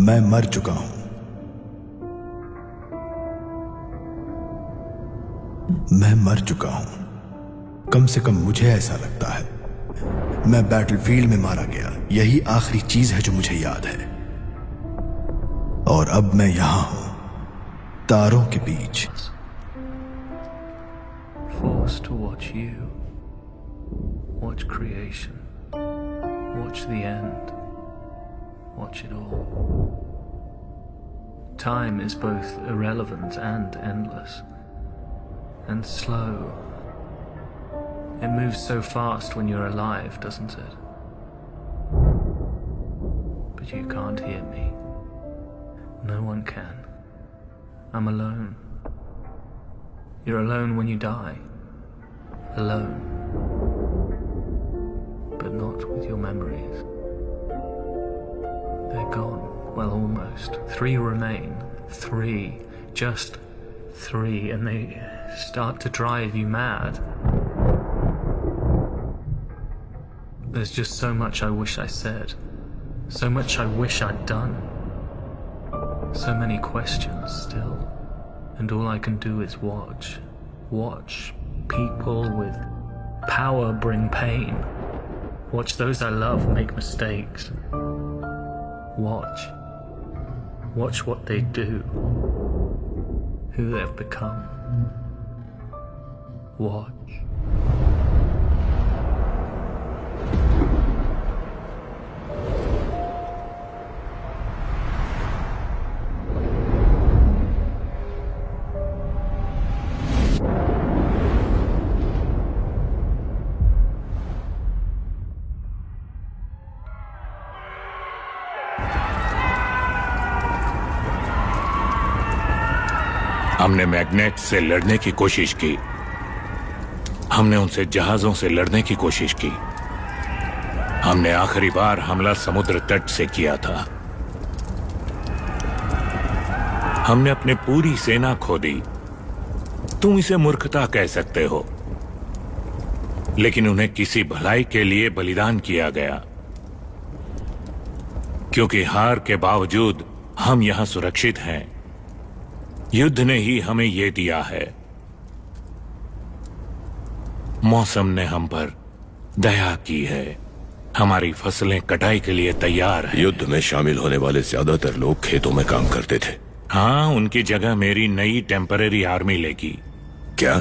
मैं मर चुका हूं। मैं मर चुका हूं, कम से कम मुझे ऐसा लगता है। मैं बैटलफील्ड में मारा गया, यही आखिरी चीज है जो मुझे याद है। और अब मैं यहां हूं, तारों के बीच। Forced to watch you, watch creation, watch the end, watch it all. Time is both irrelevant and endless, and slow. It moves so fast when you're alive, doesn't it? But you can't hear me. No one can. I'm alone. You're alone when you die. Alone. But not with your memories. They're gone. Well, almost. 3 remain. 3. Just 3. And they start to drive you mad. There's just so much I wish I said. So much I wish I'd done. So many questions still. And all I can do is watch. Watch people with power bring pain. Watch those I love make mistakes. Watch. Watch what they do. Who they've become. Watch. हमने magnet से लड़ने की कोशिश की। हमने उनसे जहाजों से लड़ने की कोशिश की। हमने आखिरी बार हमला समुद्र तट से किया था। हमने अपनी पूरी सेना खो दी। तुम इसे मूर्खता कह सकते हो, लेकिन उन्हें किसी भलाई के लिए बलिदान किया गया। क्योंकि हार के बावजूद हम यहां सुरक्षित हैं। युद्ध ने ही हमें यह दिया है। मौसम ने हम पर दया की है। हमारी फसलें कटाई के लिए तैयार हैं। युद्ध में शामिल होने वाले ज्यादातर लोग खेतों में काम करते थे। हाँ, उनकी जगह मेरी नई टेम्पररी आर्मी लेगी। क्या?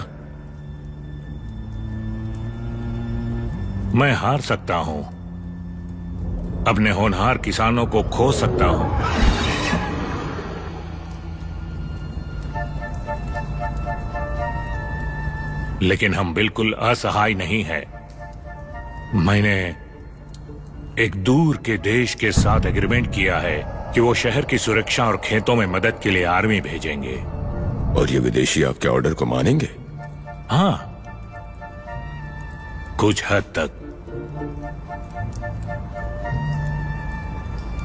मैं हार सकता हूं, अपने होनहार किसानों को खो सकता हूं। लेकिन हम बिल्कुल असहाय नहीं हैं। मैंने एक दूर के देश के साथ एग्रीमेंट किया है कि वो शहर की सुरक्षा और खेतों में मदद के लिए आर्मी भेजेंगे। और ये विदेशी आपके ऑर्डर को मानेंगे? हाँ, कुछ हद तक।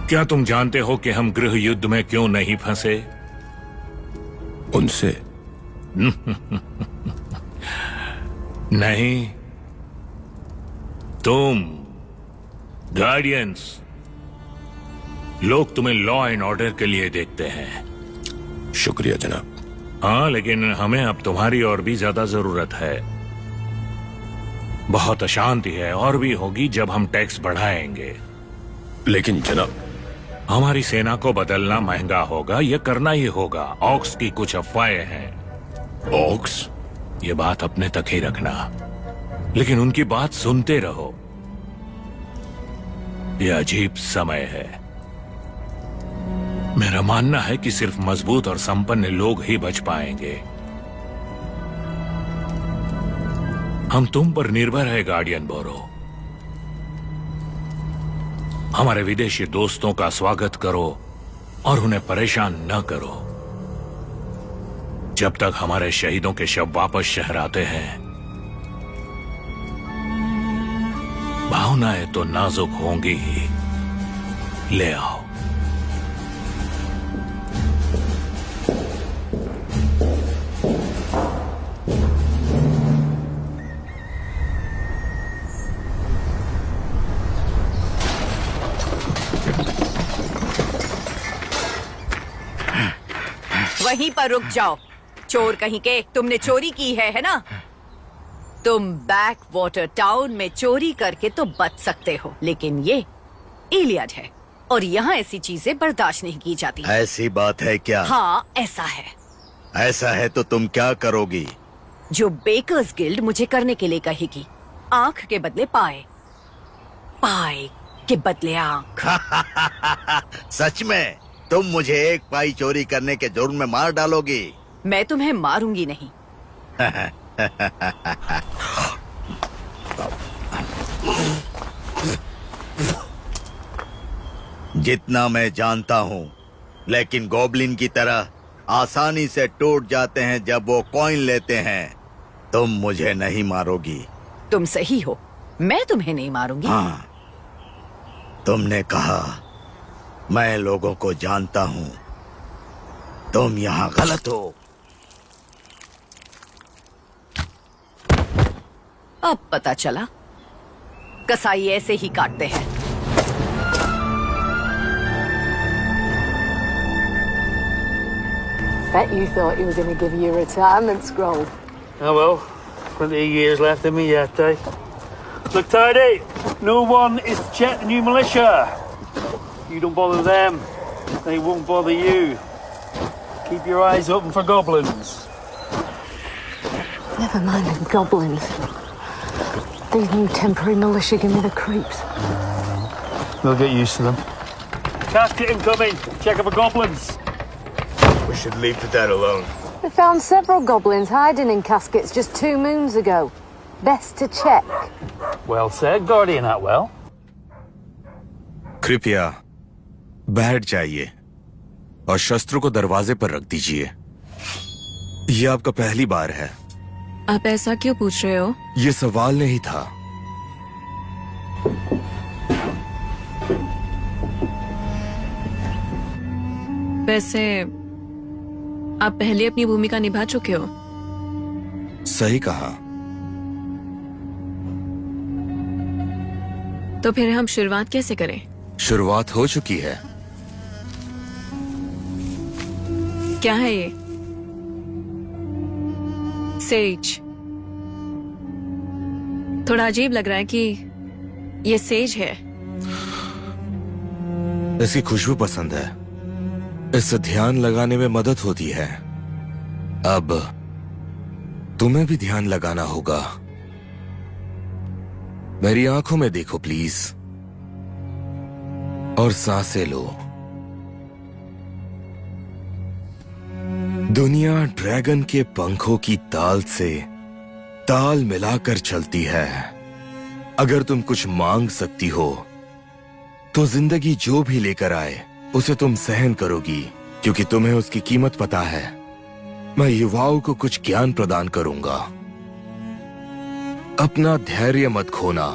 क्या तुम जानते हो कि हम गृह युद्ध में क्यों नहीं फंसे? उनसे? नहीं, तुम गार्डियंस। लोग तुम्हें लॉ एंड ऑर्डर के लिए देखते हैं। शुक्रिया जनाब। हाँ, लेकिन हमें अब तुम्हारी और भी ज्यादा जरूरत है। बहुत अशांति है और भी होगी जब हम टैक्स बढ़ाएंगे। लेकिन जनाब, हमारी सेना को बदलना महंगा होगा, यह करना ही होगा। ऑक्स की कुछ अफवाहें हैं। ऑक्स? ये बात अपने तक ही रखना, लेकिन उनकी बात सुनते रहो। यह अजीब समय है। मेरा मानना है कि सिर्फ मजबूत और संपन्न लोग ही बच पाएंगे। हम तुम पर निर्भर है गार्डियन बोरो। हमारे विदेशी दोस्तों का स्वागत करो और उन्हें परेशान न करो। जब तक हमारे शहीदों के शव वापस शहर आते हैं, भावनाएं तो नाजुक होंगी ही। ले आओ। वहीं पर रुक जाओ। चोर कहीं के, तुमने चोरी की है ना? तुम बैक वाटर टाउन में चोरी करके तो बच सकते हो, लेकिन ये इलियड है और यहाँ ऐसी चीजें बर्दाश्त नहीं की जाती। ऐसी बात है क्या? हाँ, ऐसा है। ऐसा है तो तुम क्या करोगी? जो बेकर्स गिल्ड मुझे करने के लिए कहेगी। आंख के बदले पाए, पाए के बदले आंख। सच में तुम मुझे एक पाई चोरी करने के जुर्म में मार डालोगी? मैं तुम्हें मारूंगी नहीं। जितना मैं जानता हूँ, लेकिन गॉब्लिन की तरह आसानी से टूट जाते हैं जब वो कॉइन लेते हैं। तुम मुझे नहीं मारोगी। तुम सही हो, मैं तुम्हें नहीं मारूंगी। हाँ, तुमने कहा मैं लोगों को जानता हूँ। तुम यहाँ गलत हो। अब पता चला, कसाई ऐसे ही काटते हैं। Bet you thought he was going to give you a retirement scroll. Oh well, plenty of years left in me yet, eh? Look tidy, no one is to check the new militia. You don't bother them, they won't bother you. Keep your eyes open for goblins. Never mind the goblins. These new temporary militia give me the creeps. We'll get used to them. Casket incoming, check for goblins. We should leave the dead alone. We found several goblins hiding in caskets just 2 moons ago. Best to check. Well said, Guardian Atwell. कृपया बैठ जाइए और शस्त्रों को दरवाजे पर रख दीजिए। ये आपका पहली बार है। आप ऐसा क्यों पूछ रहे हो? ये सवाल नहीं था। वैसे आप पहले अपनी भूमिका निभा चुके हो। सही कहा। तो फिर हम शुरुआत कैसे करें? शुरुआत हो चुकी है। क्या है ये? सेज। थोड़ा अजीब लग रहा है कि ये सेज है। इसकी खुशबू पसंद है। इससे ध्यान लगाने में मदद होती है। अब तुम्हें भी ध्यान लगाना होगा। मेरी आंखों में देखो प्लीज और सांसें लो। दुनिया ड्रैगन के पंखों की ताल से ताल मिलाकर चलती है। अगर तुम कुछ मांग सकती हो तो जिंदगी जो भी लेकर आए उसे तुम सहन करोगी, क्योंकि तुम्हें उसकी कीमत पता है। मैं युवाओं को कुछ ज्ञान प्रदान करूंगा। अपना धैर्य मत खोना।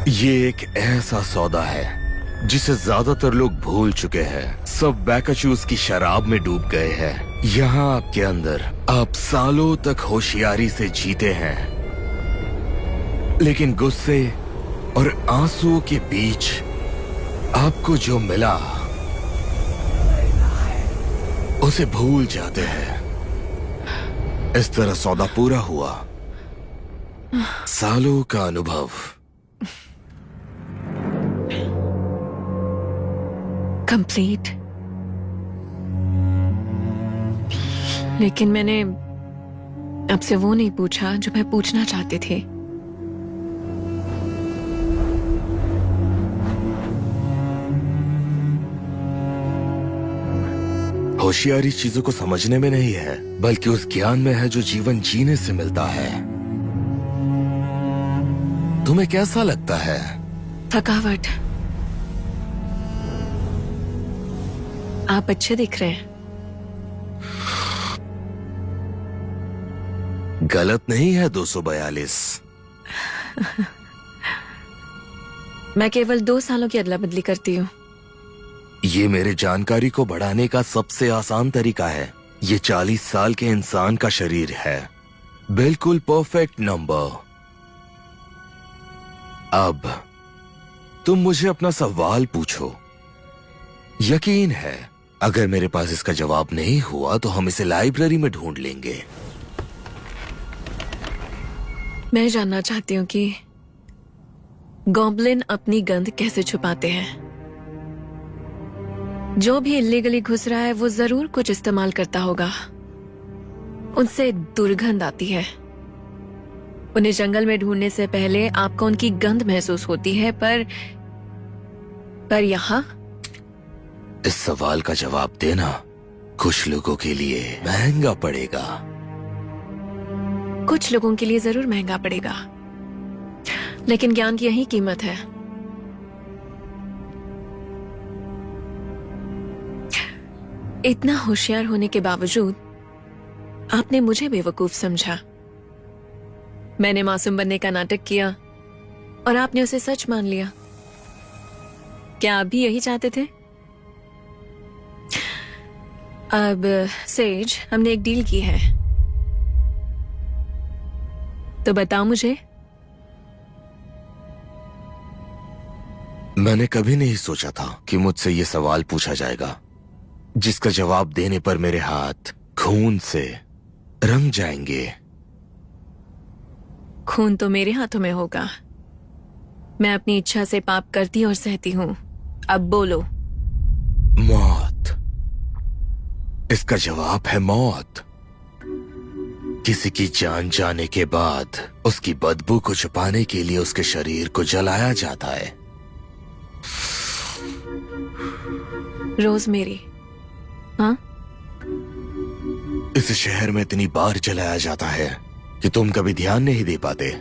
ये एक ऐसा सौदा है जिसे ज्यादातर लोग भूल चुके हैं। सब बैकाचूस की शराब में डूब गए हैं। यहाँ आपके अंदर आप सालों तक होशियारी से जीते हैं, लेकिन गुस्से और आंसुओं के बीच आपको जो मिला उसे भूल जाते हैं। इस तरह सौदा पूरा हुआ। सालों का अनुभव। कंप्लीट। लेकिन मैंने आपसे वो नहीं पूछा जो मैं पूछना चाहते थे। होशियारी चीजों को समझने में नहीं है, बल्कि उस ज्ञान में है जो जीवन जीने से मिलता है। तुम्हें कैसा लगता है? थकावट। आप अच्छे दिख रहे हैं। गलत नहीं है 242। मैं केवल 2 सालों की अदला बदली करती हूँ। ये मेरे जानकारी को बढ़ाने का सबसे आसान तरीका है। ये 40 साल के इंसान का शरीर है, बिल्कुल परफेक्ट नंबर। अब तुम मुझे अपना सवाल पूछो। यकीन है अगर मेरे पास इसका जवाब नहीं हुआ तो हम इसे लाइब्रेरी में ढूंढ लेंगे। मैं जानना चाहती हूँ कि गॉब्लिन अपनी गंध कैसे छुपाते हैं। जो भी इल्लीगली घुस रहा है वो जरूर कुछ इस्तेमाल करता होगा। उनसे दुर्गंध आती है। उन्हें जंगल में ढूंढने से पहले आपको उनकी गंध महसूस होती है, पर यहाँ इस सवाल का जवाब देना कुछ लोगों के लिए महंगा पड़ेगा। कुछ लोगों के लिए जरूर महंगा पड़ेगा, लेकिन ज्ञान की यही कीमत है। इतना होशियार होने के बावजूद आपने मुझे बेवकूफ समझा। मैंने मासूम बनने का नाटक किया और आपने उसे सच मान लिया। क्या आप भी यही चाहते थे? अब सेज, हमने एक डील की है, तो बताओ मुझे। मैंने कभी नहीं सोचा था कि मुझसे ये सवाल पूछा जाएगा, जिसका जवाब देने पर मेरे हाथ खून से रंग जाएंगे। खून तो मेरे हाथों में होगा। मैं अपनी इच्छा से पाप करती और सहती हूं। अब बोलो। मौत। इसका जवाब है मौत। किसी की जान जाने के बाद उसकी बदबू को छुपाने के लिए उसके शरीर को जलाया जाता है। रोजमेरी। हाँ? इस शहर में इतनी बार जलाया जाता है कि तुम कभी ध्यान नहीं दे पाते।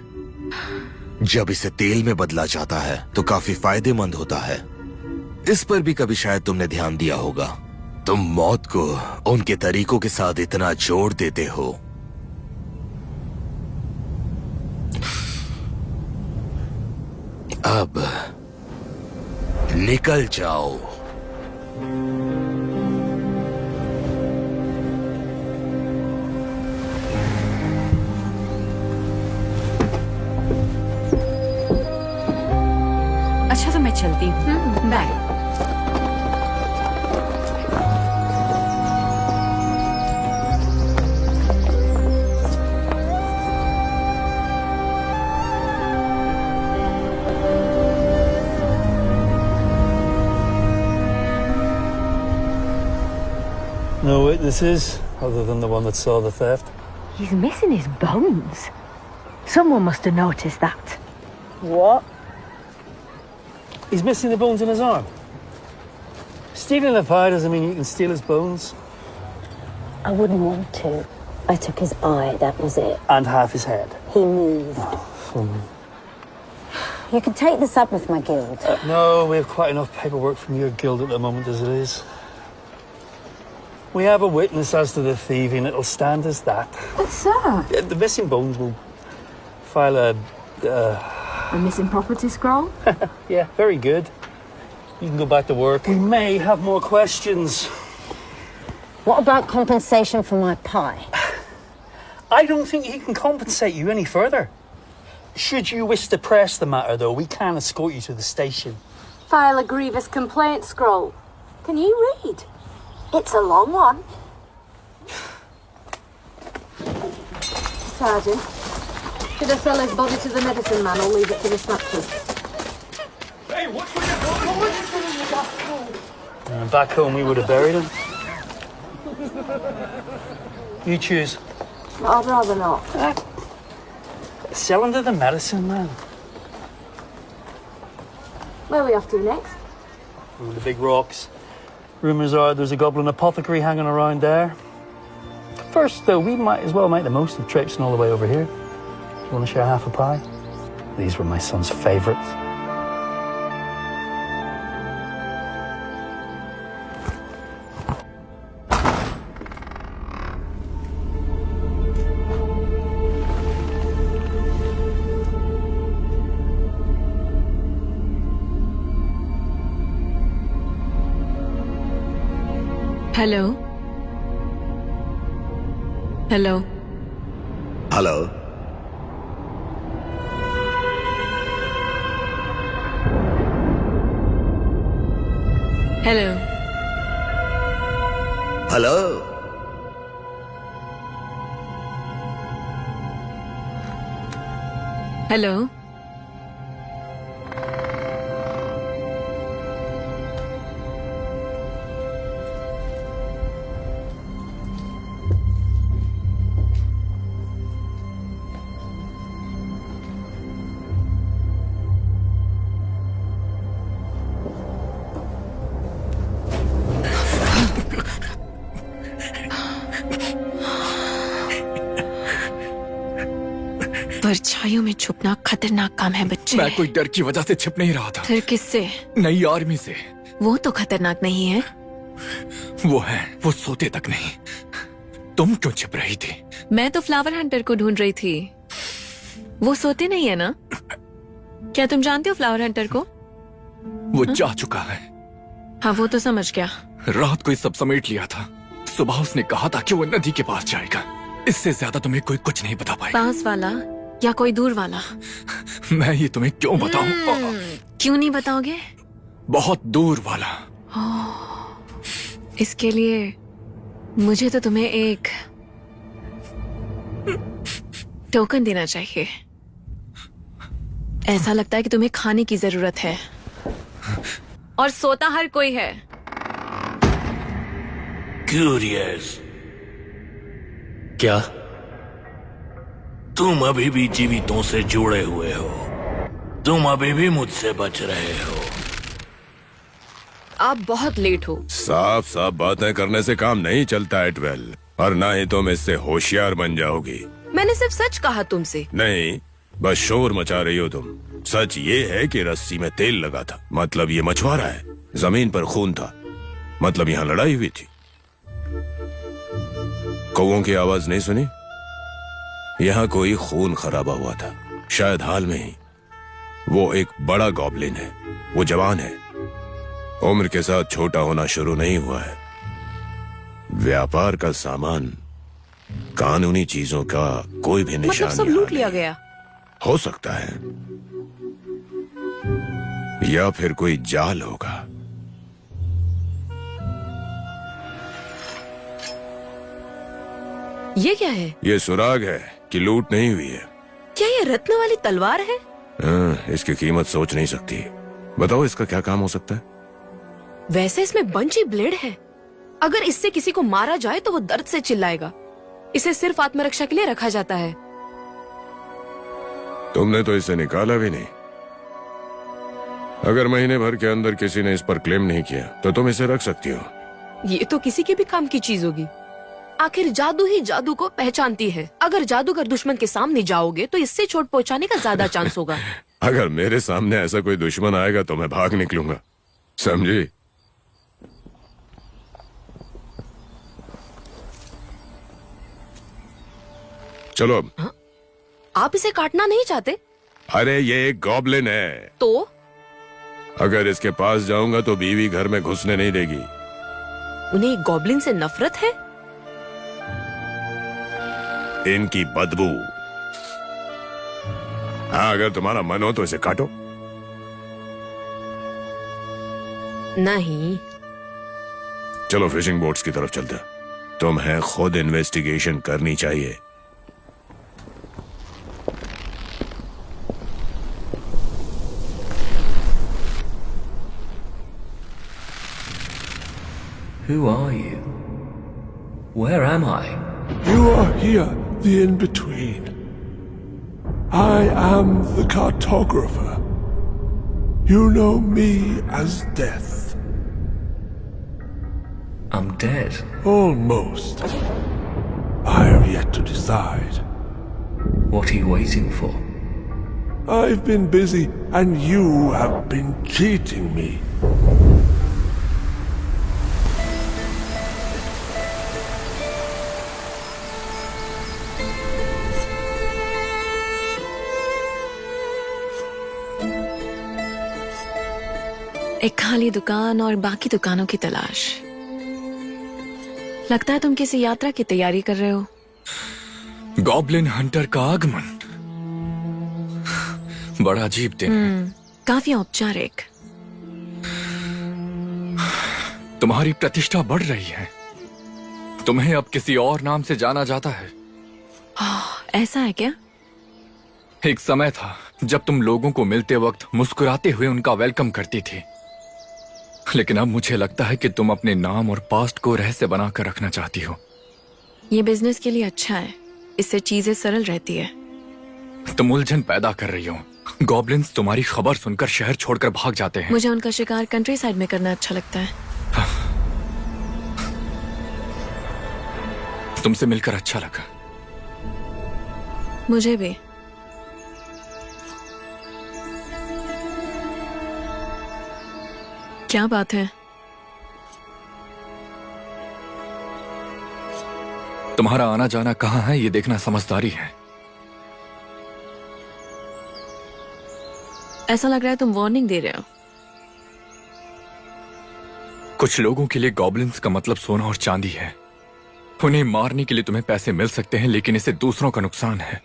जब इसे तेल में बदला जाता है तो काफी फायदेमंद होता है। इस पर भी कभी शायद तुमने ध्यान दिया होगा। तुम मौत को उनके तरीकों के साथ इतना जोड़ देते हो। अब निकल जाओ। अच्छा तो मैं चलती हूँ। Bye. No witnesses, other than the one that saw the theft. He's missing his bones. Someone must have noticed that. What? He's missing the bones in his arm. Stealing a pie doesn't mean you can steal his bones. I wouldn't want to. I took his eye, that was it. And half his head. He moved. You can take this up with my guild. No, we have quite enough paperwork from your guild at the moment as it is. We have a witness as to the thieving. It'll stand as that. But sir, The missing bones will file a... a missing property scroll? Yeah, very good. You can go back to work. We may have more questions. What about compensation for my pie? I don't think he can compensate you any further. Should you wish to press the matter, though, we can escort you to the station. File a grievous complaint scroll. Can you read? It's a long one. Sergeant, should I sell his body to the medicine man or leave it to the snatchers? Hey, what's with the back home, we would have buried him. You choose. I'd rather not. Sell him to the medicine man. Where are we off to next? Ooh, the big rocks. Rumours are there's a goblin apothecary hanging around there. First, though, we might as well make the most of traipsing all the way over here. You want to share half a pie? These were my son's favourites. Hello. Hello. Hello. Hello. Hello. Hello. परछाइयों में छुपना खतरनाक काम है बच्चे। मैं कोई डर की वजह से छिप नहीं रहा था। फिर किससे? नई आर्मी से। वो तो खतरनाक नहीं है। वो है, वो सोते तक नहीं। तुम क्यों छिप रही थी? मैं तो फ्लावर हंटर को ढूंढ रही थी। वो सोते नहीं है ना? क्या तुम जानते हो फ्लावर हंटर को? वो जा चुका है। हाँ, वो तो समझ गया। रात को ये सब समेट लिया था। सुबह उसने कहा था कि वो नदी के पास जाएगा। इससे ज्यादा तुम्हें कोई कुछ नहीं बता पाएगा। पास वाला या कोई दूर वाला? मैं ये तुम्हें क्यों बताऊं? क्यों नहीं बताओगे? बहुत दूर वाला। इसके लिए मुझे तो तुम्हें एक टोकन देना चाहिए। ऐसा लगता है कि तुम्हें खाने की जरूरत है और सोता हर कोई है। क्यूरियस, क्या तुम अभी भी जीवितों से जुड़े हुए हो? तुम अभी भी मुझसे बच रहे हो? आप बहुत लेट हो। साफ साफ बातें करने से काम नहीं चलता है 12, और ना ही तुम इससे होशियार बन जाओगी। मैंने सिर्फ सच कहा तुमसे। नहीं, बस शोर मचा रही हो तुम। सच ये है कि रस्सी में तेल लगा था, मतलब ये मछुआरा है। जमीन पर खून था, मतलब यहाँ लड़ाई हुई थी। कौओं की आवाज नहीं सुनी? यहाँ कोई खून खराबा हुआ था, शायद हाल में ही। वो एक बड़ा गॉब्लिन है। वो जवान है, उम्र के साथ छोटा होना शुरू नहीं हुआ है। व्यापार का सामान, कानूनी चीजों का कोई भी निशान मतलब सब लूट लिया गया? हो सकता है, या फिर कोई जाल होगा। ये क्या है? ये सुराग है कि लूट नहीं हुई है। क्या ये रत्न वाली तलवार है? इसकी कीमत सोच नहीं सकती। बताओ इसका क्या काम हो सकता है? वैसे इसमें बंची ब्लेड है। अगर इससे किसी को मारा जाए तो वो दर्द से चिल्लाएगा। इसे सिर्फ आत्मरक्षा के लिए रखा जाता है। तुमने तो इसे निकाला भी नहीं। अगर महीने भर के अंदर किसी ने इस पर क्लेम नहीं किया तो तुम इसे रख सकती हो। ये तो किसी के भी काम की चीज होगी। आखिर जादू ही जादू को पहचानती है। अगर जादूगर दुश्मन के सामने जाओगे तो इससे चोट पहुंचाने का ज्यादा चांस होगा। अगर मेरे सामने ऐसा कोई दुश्मन आएगा तो मैं भाग निकलूंगा, समझी? चलो अब। हाँ? आप इसे काटना नहीं चाहते? अरे ये एक गॉब्लिन है। तो अगर इसके पास जाऊंगा तो बीवी घर में घुसने नहीं देगी। उन्हें एक गॉब्लिन से नफरत है? इनकी बदबू। हाँ, अगर तुम्हारा मन हो तो इसे काटो। नहीं। चलो फिशिंग बोट्स की तरफ चलते हैं। तुम्हें खुद इन्वेस्टिगेशन करनी चाहिए। Who are you? Where am I? You are here, the in-between. I am the cartographer. You know me as Death. I'm dead. Almost. I have yet to decide. What are you waiting for? I've been busy, and you have been cheating me. एक खाली दुकान और बाकी दुकानों की तलाश। लगता है तुम किसी यात्रा की तैयारी कर रहे हो। गॉब्लिन हंटर का आगमन, बड़ा अजीब दिन। काफी औपचारिक। तुम्हारी प्रतिष्ठा बढ़ रही है। तुम्हें अब किसी और नाम से जाना जाता है। ऐसा है क्या? एक समय था जब तुम लोगों को मिलते वक्त मुस्कुराते हुए उनका वेलकम करती थी, लेकिन अब मुझे लगता है कि तुम अपने नाम और पास्ट को रहस्य बनाकर रखना चाहती हो। ये बिजनेस के लिए अच्छा है, इससे चीजें सरल रहती है। तुम उलझन पैदा कर रही हो। गॉब्लिन्स तुम्हारी खबर सुनकर शहर छोड़कर भाग जाते हैं। मुझे उनका शिकार कंट्री साइड में करना अच्छा लगता है। तुमसे मिलकर अच्छा लगा। मुझे भी। क्या बात है? तुम्हारा आना जाना कहाँ है ये देखना समझदारी है। ऐसा लग रहा है तुम वार्निंग दे रहे हो। कुछ लोगों के लिए गॉब्लिन्स का मतलब सोना और चांदी है। उन्हें मारने के लिए तुम्हें पैसे मिल सकते हैं, लेकिन इससे दूसरों का नुकसान है।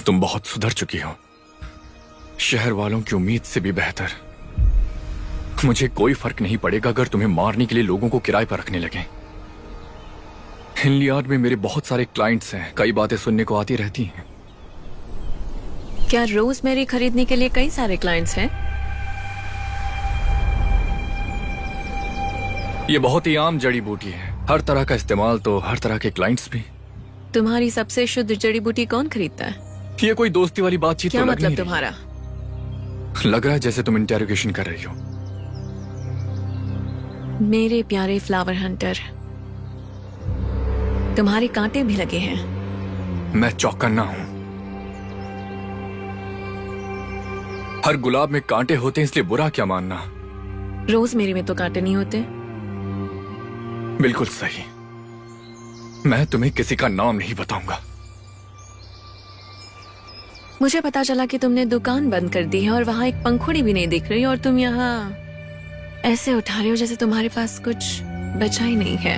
तुम बहुत सुधर चुकी हो, शहर वालों की उम्मीद से भी बेहतर। मुझे कोई फर्क नहीं पड़ेगा अगर तुम्हें मारने के लिए लोगों को किराए पर रखने लगे। हिनलियार्ड में मेरे बहुत सारे क्लाइंट्स हैं, कई बातें सुनने को आती रहती हैं। क्या रोजमेरी खरीदने के लिए कई सारे क्लाइंट्स हैं? ये बहुत ही आम जड़ी बूटी है, हर तरह का इस्तेमाल तो हर तरह के क्लाइंट्स भी। तुम्हारी सबसे शुद्ध जड़ी बूटी कौन खरीदता है? ये कोई दोस्ती वाली बातचीत क्या तो लग मतलब नहीं रही। तुम्हारा? लग रहा है जैसे तुम इंटेरोगेशन कर रही हो। मेरे प्यारे फ्लावर हंटर, तुम्हारे कांटे भी लगे हैं। मैं चौकन्ना हूं। हर गुलाब में कांटे होते हैं, इसलिए बुरा क्या मानना। रोजमेरी में तो कांटे नहीं होते। बिल्कुल सही। मैं तुम्हें किसी का नाम नहीं बताऊंगा। मुझे पता चला कि तुमने दुकान बंद कर दी है और वहां एक पंखुड़ी भी नहीं दिख रही, और तुम यहाँ ऐसे उठा रहे हो जैसे तुम्हारे पास कुछ बचा ही नहीं है।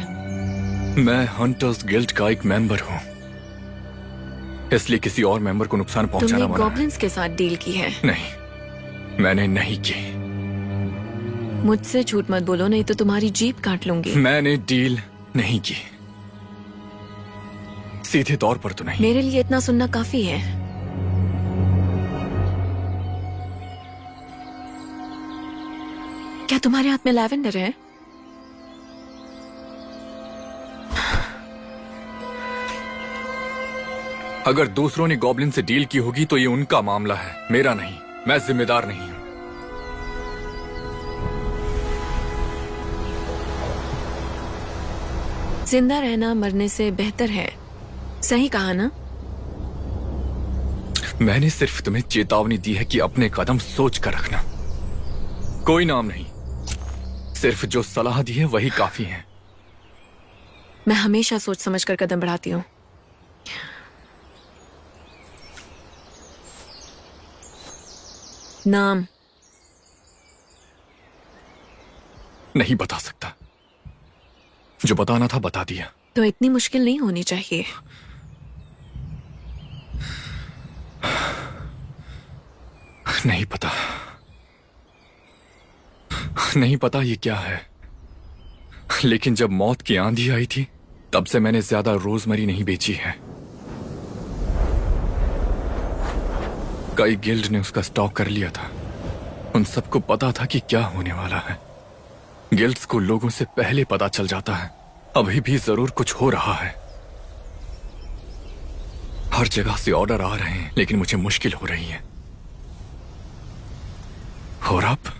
मैं हंटर्स गिल्ड का एक मेंबर हूं, इसलिए किसी और मेंबर को नुकसान पहुंचाना तुमने मना है। गॉब्लिन्स के साथ डील की है। नहीं, मैंने नहीं की। मुझसे झूठ मत बोलो, नहीं तो तुम्हारी जीभ काट लूंगी। मैंने डील नहीं की। सीधे तौर पर तो नहीं। मेरे लिए इतना सुनना काफी है। क्या तुम्हारे हाथ में लैवेंडर है? अगर दूसरों ने गॉब्लिन से डील की होगी तो ये उनका मामला है, मेरा नहीं। मैं जिम्मेदार नहीं हूं। जिंदा रहना मरने से बेहतर है, सही कहा ना? मैंने सिर्फ तुम्हें चेतावनी दी है कि अपने कदम सोच कर रखना। कोई नाम नहीं, सिर्फ जो सलाह दी है वही काफी है। मैं हमेशा सोच समझ कर कदम बढ़ाती हूँ। नाम नहीं बता सकता। जो बताना था बता दिया। तो इतनी मुश्किल नहीं होनी चाहिए। नहीं पता, नहीं पता ये क्या है। लेकिन जब मौत की आंधी आई थी तब से मैंने ज्यादा रोजमेरी नहीं बेची है। कई गिल्ड ने उसका स्टॉक कर लिया था। उन सबको पता था कि क्या होने वाला है। गिल्ड्स को लोगों से पहले पता चल जाता है। अभी भी जरूर कुछ हो रहा है। हर जगह से ऑर्डर आ रहे हैं, लेकिन मुझे मुश्किल हो रही है। और अब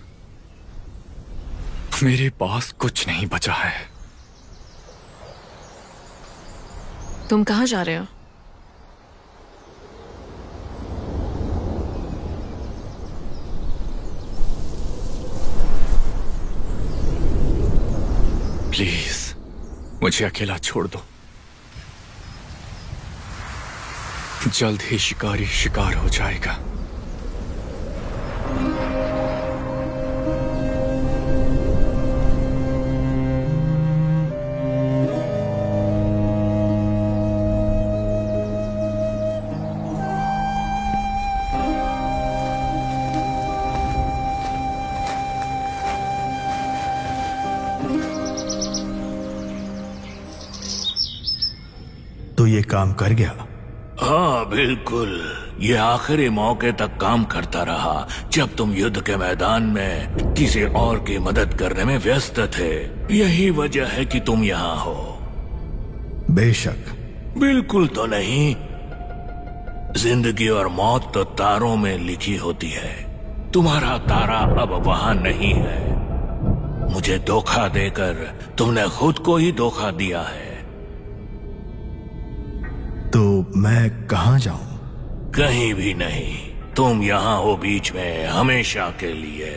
मेरे पास कुछ नहीं बचा है। तुम कहाँ जा रहे हो? प्लीज मुझे अकेला छोड़ दो। जल्द ही शिकारी शिकार हो जाएगा। तो ये काम कर गया। हाँ बिल्कुल, ये आखिरी मौके तक काम करता रहा जब तुम युद्ध के मैदान में किसी और की मदद करने में व्यस्त थे। यही वजह है कि तुम यहाँ हो। बेशक। बिल्कुल तो नहीं, जिंदगी और मौत तो तारों में लिखी होती है। तुम्हारा तारा अब वहां नहीं है। मुझे धोखा देकर तुमने खुद को ही धोखा दिया है। तो मैं कहां जाऊं? कहीं भी नहीं, तुम यहाँ हो बीच में हमेशा के लिए।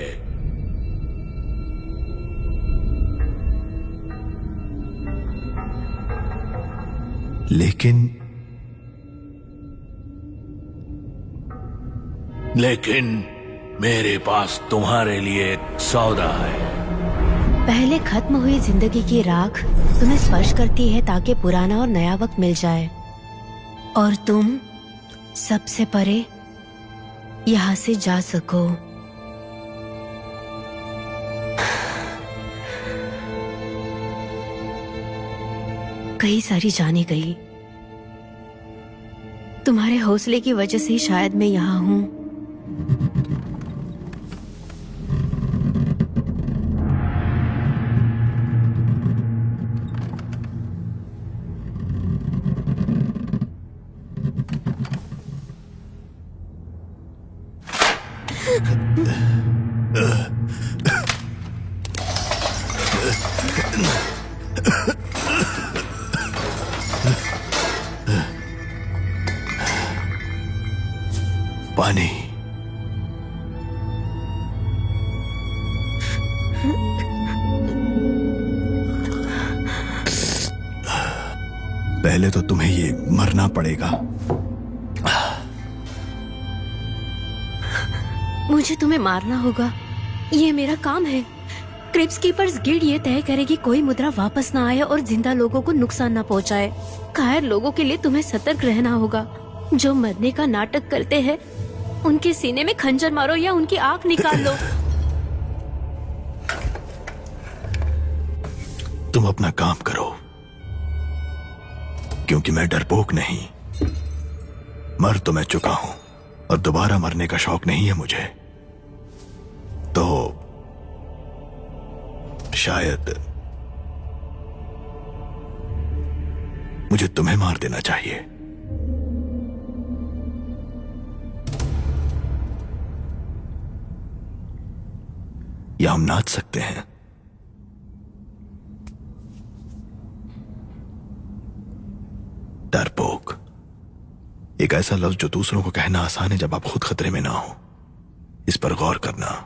लेकिन मेरे पास तुम्हारे लिए एक सौदा है। पहले खत्म हुई जिंदगी की राख तुम्हें स्पर्श करती है ताकि पुराना और नया वक्त मिल जाए, और तुम सबसे परे यहाँ से जा सको। कई सारी जाने गई। तुम्हारे हौसले की वजह से शायद मैं यहाँ हूँ। पानी। पहले तो तुम्हें ये मरना पड़ेगा। मुझे तुम्हें मारना होगा, ये मेरा काम है। क्रिप्स कीपर्स गिल्ड ये तय करेगी कोई मुद्रा वापस ना आए और जिंदा लोगों को नुकसान ना पहुंचाए। कायर लोगों के लिए तुम्हें सतर्क रहना होगा। जो मरने का नाटक करते हैं उनके सीने में खंजर मारो या उनकी आंख निकाल लो। तुम अपना काम करो, क्योंकि मैं डरपोक नहीं। मर तो मैं चुका हूं और दोबारा मरने का शौक नहीं है मुझे। तो शायद मुझे तुम्हें मार देना चाहिए। या हम नाच सकते हैं। डरपोक एक ऐसा लफ्ज जो दूसरों को कहना आसान है जब आप खुद खतरे में ना हो। इस पर गौर करना।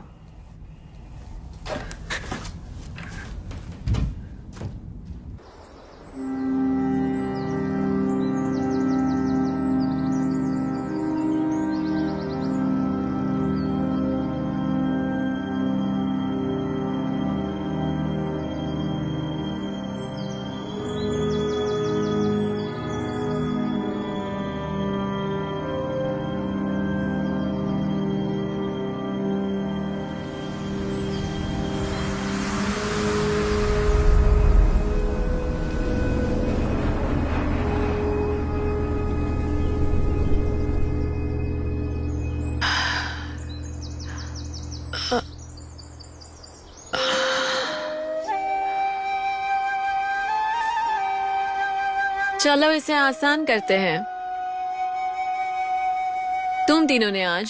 चलो इसे आसान करते हैं। तुम तीनों ने आज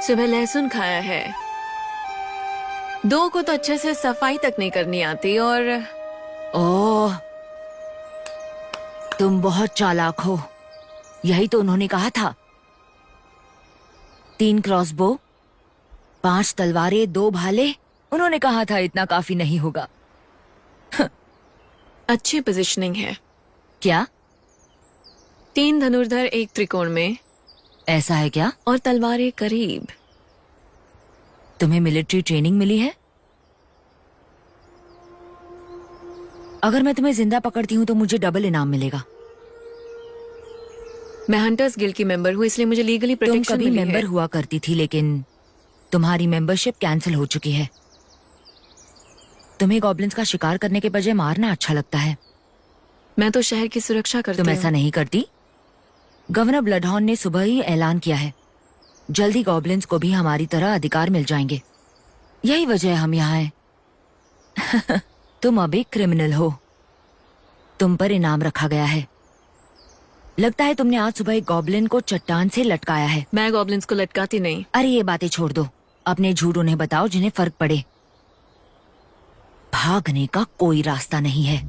सुबह लहसुन खाया है। दो को तो अच्छे से सफाई तक नहीं करनी आती और ओह, तुम बहुत चालाक हो। यही तो उन्होंने कहा था। 3 क्रॉसबो, 5 तलवारें, 2 भाले। उन्होंने कहा था इतना काफी नहीं होगा। अच्छी पोजीशनिंग है। क्या? 3 धनुर्धर एक त्रिकोण में। ऐसा है क्या? और तलवारें करीब। तुम्हें मिलिट्री ट्रेनिंग मिली है? अगर मैं तुम्हें जिंदा पकड़ती हूँ तो मुझे डबल इनाम मिलेगा। मैं हंटर्स गिल्ड की मेंबर हूँ, इसलिए मुझे लीगली तुम प्रोटेक्शन कभी मिली है। मेंबर हुआ करती थी, लेकिन तुम्हारी मेंबरशिप कैंसिल हो चुकी है। तुम्हें गॉब्लिन्स का शिकार करने के बजाय मारना अच्छा लगता है। मैं तो शहर की सुरक्षा करती तुम हूँ। ऐसा नहीं करती? गवर्नर ब्लडहॉर्न ने सुबह ही ऐलान किया है, जल्दी गॉब्लिन्स को भी हमारी तरह अधिकार मिल जाएंगे। यही वजह हम यहाँ हैं। तुम अब एक क्रिमिनल हो, तुम पर इनाम रखा गया है। लगता है तुमने आज सुबह एक गॉब्लिन को चट्टान से लटकाया है। मैं गॉब्लिन्स को लटकाती नहीं। अरे ये बातें छोड़ दो, अपने झूठ उन्हें बताओ जिन्हें फर्क पड़े। भागने का कोई रास्ता नहीं है।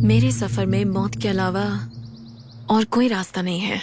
मेरे सफर में मौत के अलावा और कोई रास्ता नहीं है।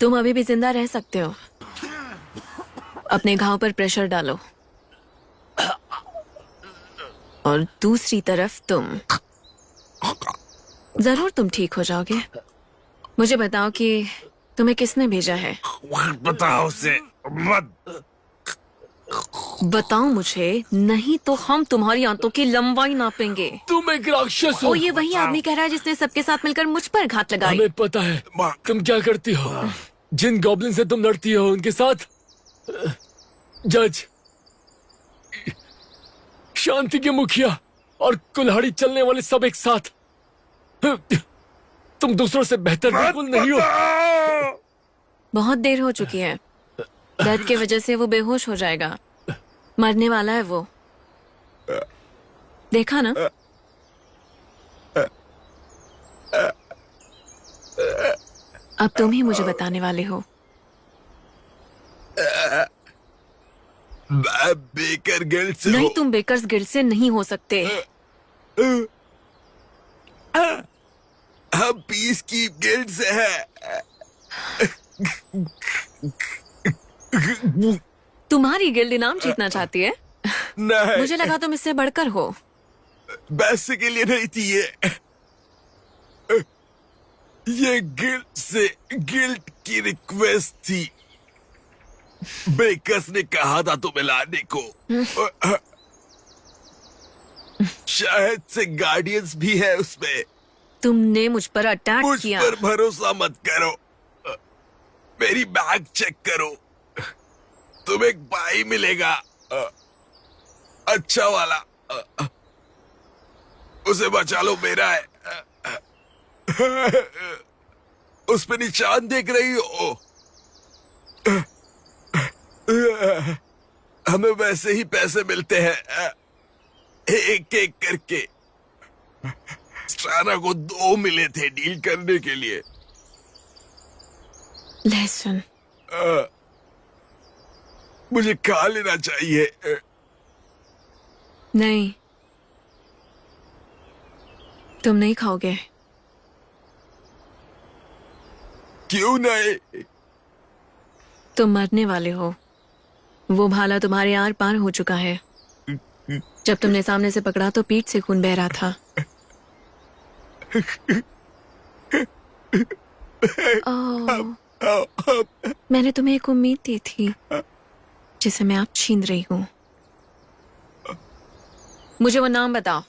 तुम अभी भी जिंदा रह सकते हो। अपने घाव पर प्रेशर डालो और दूसरी तरफ तुम। जरूर तुम ठीक हो जाओगे। मुझे बताओ कि तुम्हें किसने भेजा है? बताओ उसे मत। बताओ मुझे, नहीं तो हम तुम्हारी आंतों की लंबाई नापेंगे। तुम एक राक्षस हो। ओ, ये वही आदमी कह रहा है जिसने सबके साथ मिलकर मुझ पर घात लगाई। हमें पता है तुम क्या करती हो। जिन गॉब्लिन से तुम लड़ती हो उनके साथ जज, शांति के मुखिया और कुल्हाड़ी चलने वाले सब एक साथ। तुम दूसरों से बेहतर बिल्कुल नहीं हो। बहुत देर हो चुकी है। दर्द की वजह से वो बेहोश हो जाएगा। मरने वाला है वो। देखा ना? अब तुम ही मुझे बताने वाले हो। मैं बेकर गिल्ड से नहीं, तुम बेकर्स गिल्ड से नहीं हो सकते। हम पीस की गिल्ड से हैं। तुम्हारी गिल्ड इनाम जीतना चाहती है? नहीं, मुझे लगा तुम इससे बढ़कर हो। पैसे के लिए नहीं थी ये गिल्ड से गिल्ड की रिक्वेस्ट थी। बेकर्स ने कहा था तुम्हें लाने को। शायद से गार्डियंस भी है उसमें। तुमने मुझ पर अटैक मुझ किया। पर भरोसा मत करो। मेरी बैग चेक करो, तुम्हें एक भाई मिलेगा, अच्छा वाला। उसे बचा लो, मेरा है। उस पे निशान देख रही हो? हमें वैसे ही पैसे मिलते हैं, एक एक करके। स्ट्राना को 2 मिले थे डील करने के लिए। लहसुन मुझे खा लेना चाहिए। नहीं, तुम नहीं खाओगे। क्यों नहीं? तुम मरने वाले हो। वो भाला तुम्हारे आर पार हो चुका है। जब तुमने सामने से पकड़ा तो पीठ से खून बह रहा था। मैंने तुम्हें एक उम्मीद दी थी जिसे मैं अब छीन रही हूँ। मुझे वो नाम बताओ।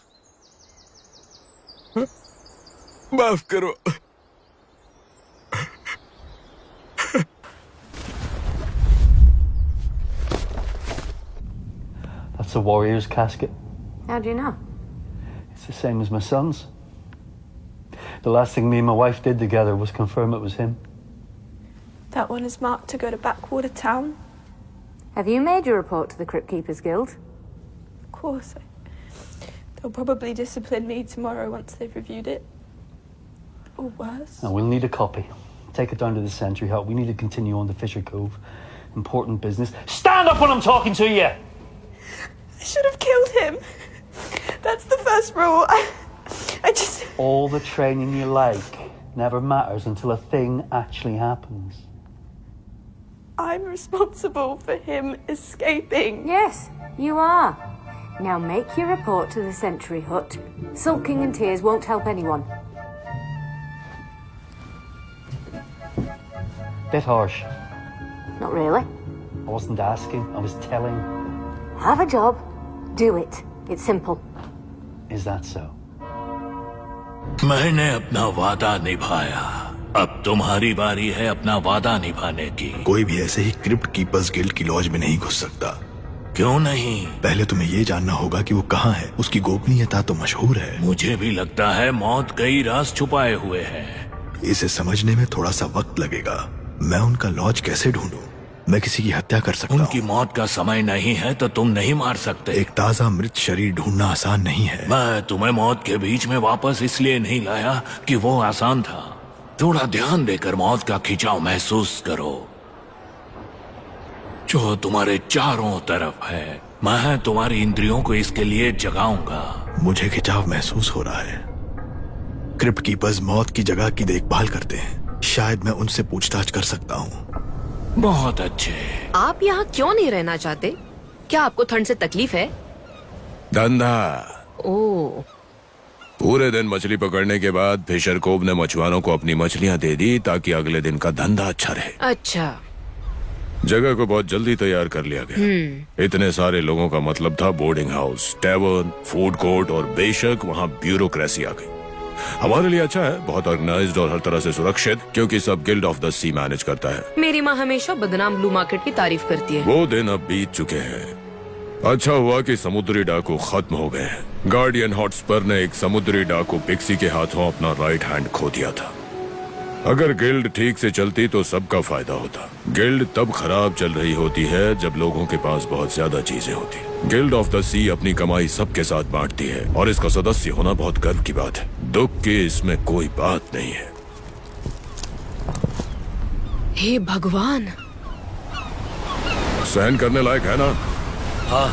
माफ करो। That's a warrior's casket. How do you know? It's the same as my son's. The last thing me and my wife did together was confirm it was him. That one is marked to go to Backwater Town. Have you made your report to the Crypt Keepers Guild? Of course. They'll probably discipline me tomorrow once they've reviewed it. Or worse. Now, we'll need a copy. Take it down to the Sentry Hut. We need to continue on to Fisher Cove. Important business. Stand up when I'm talking to you! I should have killed him. That's the first rule. I just... All the training you like never matters until a thing actually happens. I'm responsible for him escaping. Yes, you are. Now make your report to the Sentry Hut. Sulking and tears won't help anyone. Bit harsh. Not really. I wasn't asking, I was telling. Have a job, do it. It's simple. Is that so? मैंने अपना वादा निभाया, अब तुम्हारी बारी है अपना वादा निभाने की। कोई भी ऐसे ही क्रिप्ट कीपर्स गिल्ड की लॉज में नहीं घुस सकता। क्यों नहीं? पहले तुम्हें ये जानना होगा कि वो कहाँ है। उसकी गोपनीयता तो मशहूर है। मुझे भी लगता है मौत कई राज छुपाए हुए है। इसे समझने में थोड़ा सा वक्त लगेगा। मैं उनका लॉज कैसे ढूंढूं? मैं किसी की हत्या कर सकता हूँ। उनकी मौत का समय नहीं है तो तुम नहीं मार सकते। एक ताजा मृत शरीर ढूंढना आसान नहीं है। मैं तुम्हें मौत के बीच में वापस इसलिए नहीं लाया कि वो आसान था। थोड़ा ध्यान देकर मौत का खिंचाव महसूस करो जो तुम्हारे चारों तरफ है। मैं तुम्हारी इंद्रियों को इसके लिए जगाऊंगा। मुझे खिंचाव महसूस हो रहा है। क्रिप्ट कीपर्स मौत की जगह की देखभाल करते हैं। शायद मैं उनसे पूछताछ कर सकता हूँ। बहुत अच्छे। आप यहाँ क्यों नहीं रहना चाहते? क्या आपको ठंड से तकलीफ है? धंधा। ओह। पूरे दिन मछली पकड़ने के बाद फिशर कोव ने मछुआरों को अपनी मछलियां दे दी ताकि अगले दिन का धंधा अच्छा रहे। अच्छा। जगह को बहुत जल्दी तैयार कर लिया गया। इतने सारे लोगों का मतलब था boarding house, tavern, food court और बेशक वहाँ ब्यूरोक्रेसी आ गई। हमारे लिए अच्छा है, बहुत ऑर्गेनाइज्ड और हर तरह से सुरक्षित, क्योंकि सब guild of the sea manage करता है। मेरी माँ हमेशा बदनाम ब्लू मार्केट की तारीफ करती है। वो दिन अब बीत चुके हैं। अच्छा हुआ कि समुद्री डाकू खत्म हो गए। गार्डियन हॉटस्पर ने एक समुद्री डाकू पिक्सी के हाथों अपना राइट हैंड खो दिया था। अगर गिल्ड ठीक से चलती तो सबका फायदा होता। गिल्ड तब खराब चल रही होती है जब लोगों के पास बहुत ज्यादा चीजें होती। गिल्ड ऑफ द सी अपनी कमाई सबके साथ बांटती है और इसका सदस्य होना बहुत गर्व की बात है। दुख की इसमें कोई बात नहीं है। हे भगवान। सहन करने लायक है ना? हाँ।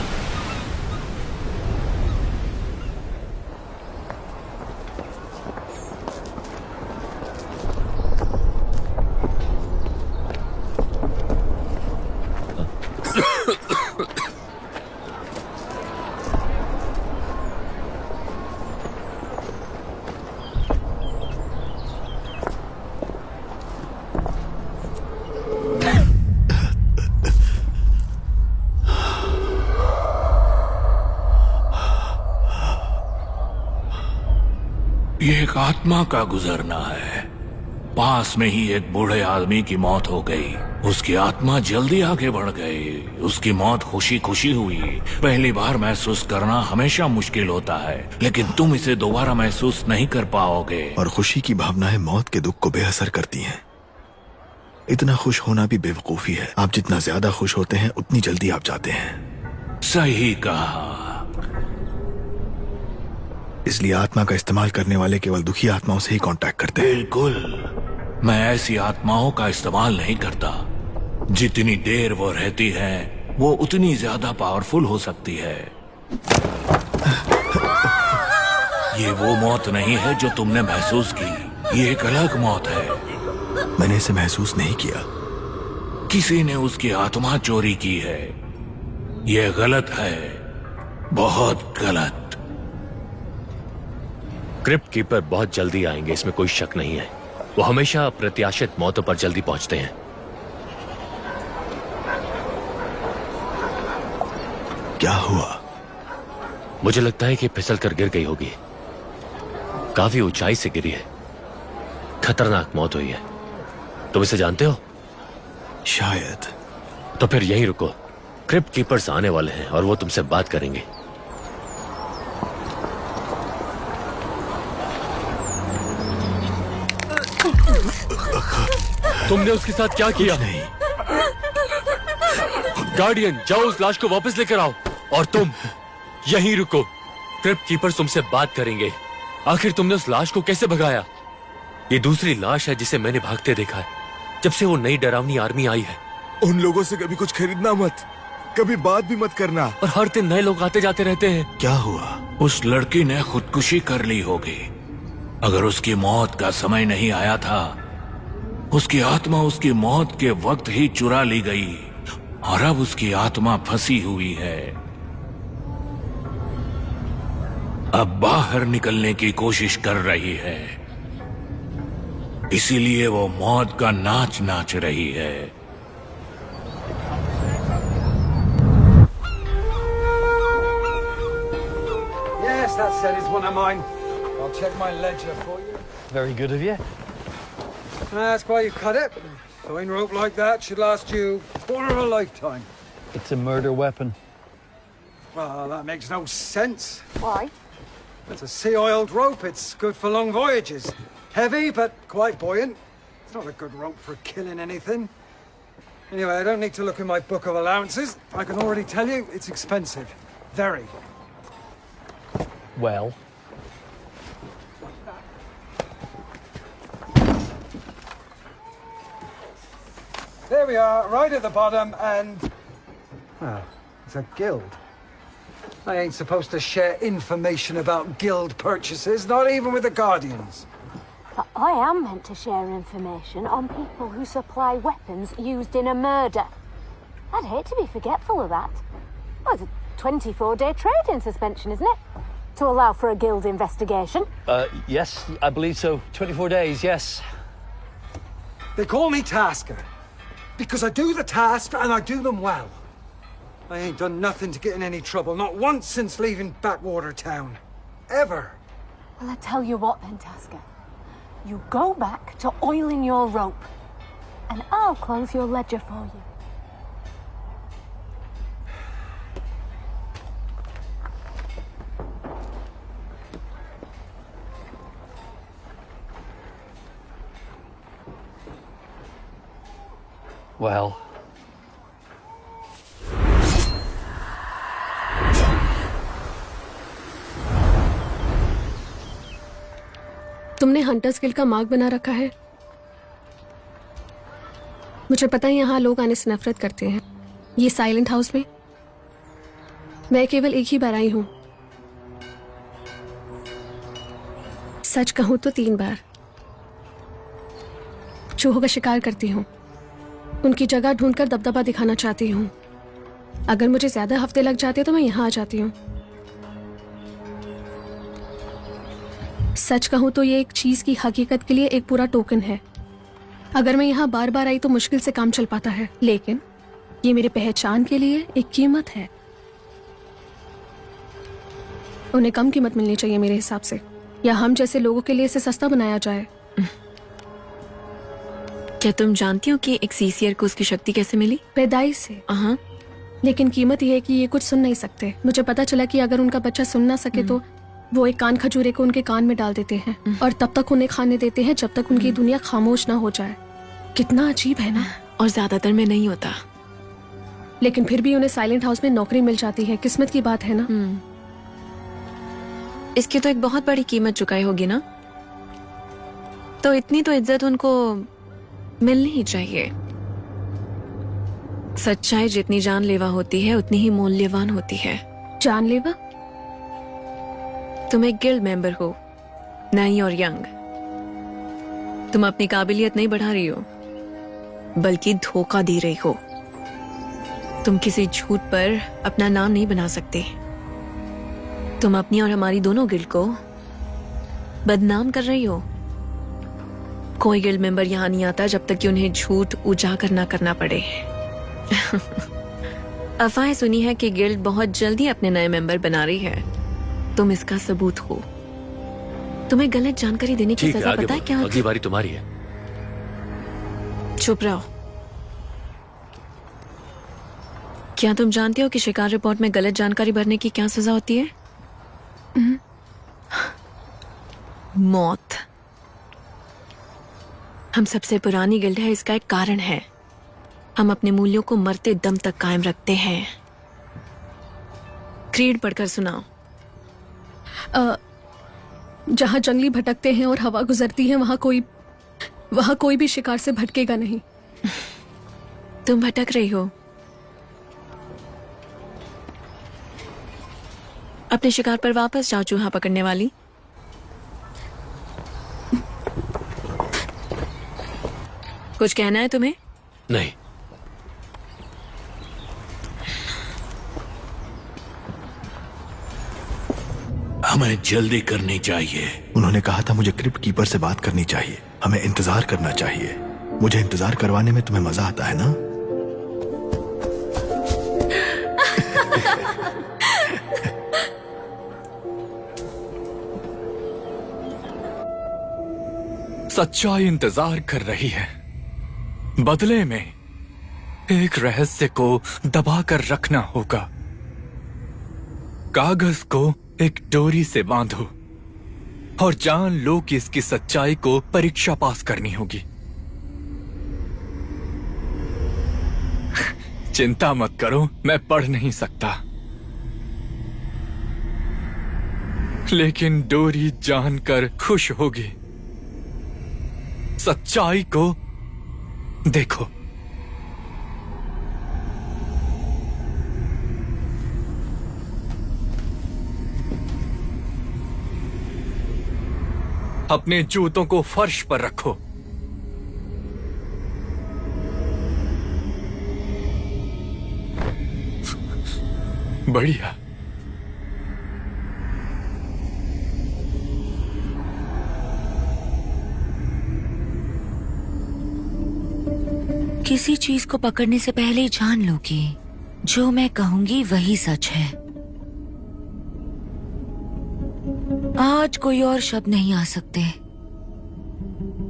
ये एक आत्मा का गुजरना है। पास में ही एक बूढ़े आदमी की मौत हो गई। उसकी आत्मा जल्दी आगे बढ़ गई। उसकी मौत खुशी खुशी हुई। पहली बार महसूस करना हमेशा मुश्किल होता है, लेकिन तुम इसे दोबारा महसूस नहीं कर पाओगे। और खुशी की भावनाएं मौत के दुख को बेअसर करती हैं। इतना खुश होना भी बेवकूफी है। आप जितना ज्यादा खुश होते हैं उतनी जल्दी आप जाते हैं। सही कहा। इसलिए आत्मा का इस्तेमाल करने वाले केवल दुखी आत्माओं से ही कांटेक्ट करते हैं। बिल्कुल। मैं ऐसी आत्माओं का इस्तेमाल नहीं करता। जितनी देर वो रहती है वो उतनी ज्यादा पावरफुल हो सकती है। ये वो मौत नहीं है जो तुमने महसूस की। ये एक अलग मौत है। मैंने इसे महसूस नहीं किया। किसी ने उसकी आत्मा चोरी की है। ये गलत है, बहुत गलत। क्रिप्ट कीपर बहुत जल्दी आएंगे, इसमें कोई शक नहीं है। वो हमेशा अप्रत्याशित मौतों पर जल्दी पहुंचते हैं। क्या हुआ? मुझे लगता है कि फिसल कर गिर गई होगी। काफी ऊंचाई से गिरी है। खतरनाक मौत हुई है। तुम इसे जानते हो? शायद। तो फिर यहीं रुको। क्रिप्ट कीपर्स आने वाले हैं और वो तुमसे बात करेंगे। तुमने उसके साथ क्या किया? नहीं। गार्डियन, जाओ उस लाश को वापस लेकर आओ। और तुम यहीं रुको। क्रिप्ट कीपर्स तुमसे बात करेंगे। आखिर तुमने उस लाश को कैसे भगाया? ये दूसरी लाश है जिसे मैंने भागते देखा है जब से वो नई डरावनी आर्मी आई है। उन लोगों से कभी कुछ खरीदना मत, कभी बात भी मत करना। और हर दिन नए लोग आते जाते रहते हैं। क्या हुआ? उस लड़की ने खुदकुशी कर ली होगी। अगर उसकी मौत का समय नहीं आया था, उसकी आत्मा उसकी मौत के वक्त ही चुरा ली गई और अब उसकी आत्मा फंसी हुई है। अब बाहर निकलने की कोशिश कर रही है, इसीलिए वो मौत का नाच नाच रही है। Yes, that set is one of mine. I'll check my ledger for you. Very good of you. That's why you cut it. Fine rope like that should last you a quarter of a lifetime. It's a murder weapon. Well, that makes no sense. Why? It's a sea-oiled rope. It's good for long voyages. Heavy, but quite buoyant. It's not a good rope for killing anything. Anyway, I don't need to look in my book of allowances. I can already tell you it's expensive. Very. Well, There we are, right at the bottom, and... Well, it's a guild. I ain't supposed to share information about guild purchases, not even with the Guardians. But I am meant to share information on people who supply weapons used in a murder. I'd hate to be forgetful of that. Well, it's a 24-day trading suspension, isn't it? To allow for a guild investigation. yes, I believe so. 24 days, yes. They call me Tasker. Because I do the task and I do them well. I ain't done nothing to get in any trouble, not once since leaving Backwater Town. Ever. Well, I tell you what then, Tasker. You go back to oiling your rope. And I'll close your ledger for you. Well, तुमने hunters guild का मार्ग बना रखा है। मुझे पता है यहाँ लोग आने से नफरत करते हैं। ये साइलेंट हाउस में मैं केवल एक ही बार आई हूँ। सच कहूँ तो 3 बार। चूहों का शिकार करती हूँ, उनकी जगह ढूंढकर दबदबा दिखाना चाहती हूँ। अगर मुझे ज्यादा हफ्ते लग जाते तो मैं यहाँ आ जाती हूँ। सच कहूँ तो ये एक चीज की हकीकत के लिए एक पूरा टोकन है। अगर मैं यहाँ बार बार आई तो मुश्किल से काम चल पाता है, लेकिन ये मेरे पहचान के लिए एक कीमत है। उन्हें कम कीमत मिलनी चाहिए मेरे हिसाब से, या हम जैसे लोगों के लिए इसे सस्ता बनाया जाए। क्या तुम जानती हो कि एक सीसीयर को उसकी शक्ति कैसे मिली? पैदाइश से। हाँ, लेकिन कीमत यह है कि ये कुछ सुन नहीं सकते। मुझे पता चला कि अगर उनका बच्चा सुन ना सके तो वो एक कान खजूरे को उनके कान में डाल देते हैं और तब तक उन्हें खाने देते हैं जब तक उनकी दुनिया खामोश ना हो जाए। कितना अजीब है ना। और ज्यादातर में नहीं होता, लेकिन फिर भी उन्हें साइलेंट हाउस में नौकरी मिल जाती है। किस्मत की बात है ना। इसकी तो एक बहुत बड़ी कीमत चुकाई होगी ना, तो इतनी तो इज्जत उनको मिलनी ही चाहिए। सच्चाई जितनी जानलेवा होती है उतनी ही मूल्यवान होती है। जानलेवा? तुम एक गिल्ड मेंबर हो, नई और यंग। तुम अपनी काबिलियत नहीं बढ़ा रही हो, बल्कि धोखा दे रही हो। तुम किसी झूठ पर अपना नाम नहीं बना सकते। तुम अपनी और हमारी दोनों गिल्ड को बदनाम कर रही हो। कोई गिल्ड मेंबर यहाँ नहीं आता जब तक कि उन्हें झूठ उजागर ना करना पड़े। अफवाहें सुनी है कि गिल्ड बहुत जल्दी अपने नए मेंबर बना रही है। तुम इसका सबूत हो। तुम्हें गलत जानकारी देने की सजा पता है क्या? अगली बारी तुम्हारी है। चुप रहो। क्या तुम जानते हो कि शिकार रिपोर्ट में गलत जानकारी भरने की क्या सजा होती है? मौत। हम सबसे पुरानी गिल्ड है, इसका एक कारण है। हम अपने मूल्यों को मरते दम तक कायम रखते हैं। क्रीड पढ़कर सुनाओ। जहाँ जंगली भटकते हैं और हवा गुजरती है वहाँ कोई भी शिकार से भटकेगा नहीं। तुम भटक रही हो। अपने शिकार पर वापस जाओ, चूहा पकड़ने वाली। कुछ कहना है तुम्हें? नहीं। हमें जल्दी करनी चाहिए। उन्होंने कहा था मुझे क्रिप्ट कीपर से बात करनी चाहिए। हमें इंतजार करना चाहिए। मुझे इंतजार करवाने में तुम्हें मजा आता है ना? सच्चाई इंतजार कर रही है। बदले में एक रहस्य को दबाकर रखना होगा। कागज को एक डोरी से बांधो और जान लो कि इसकी सच्चाई को परीक्षा पास करनी होगी। चिंता मत करो, मैं पढ़ नहीं सकता, लेकिन डोरी जानकर खुश होगी। सच्चाई को देखो। अपने जूतों को फर्श पर रखो। बढ़िया। किसी चीज को पकड़ने से पहले जान लो कि जो मैं कहूंगी वही सच है। आज कोई और शब्द नहीं आ सकते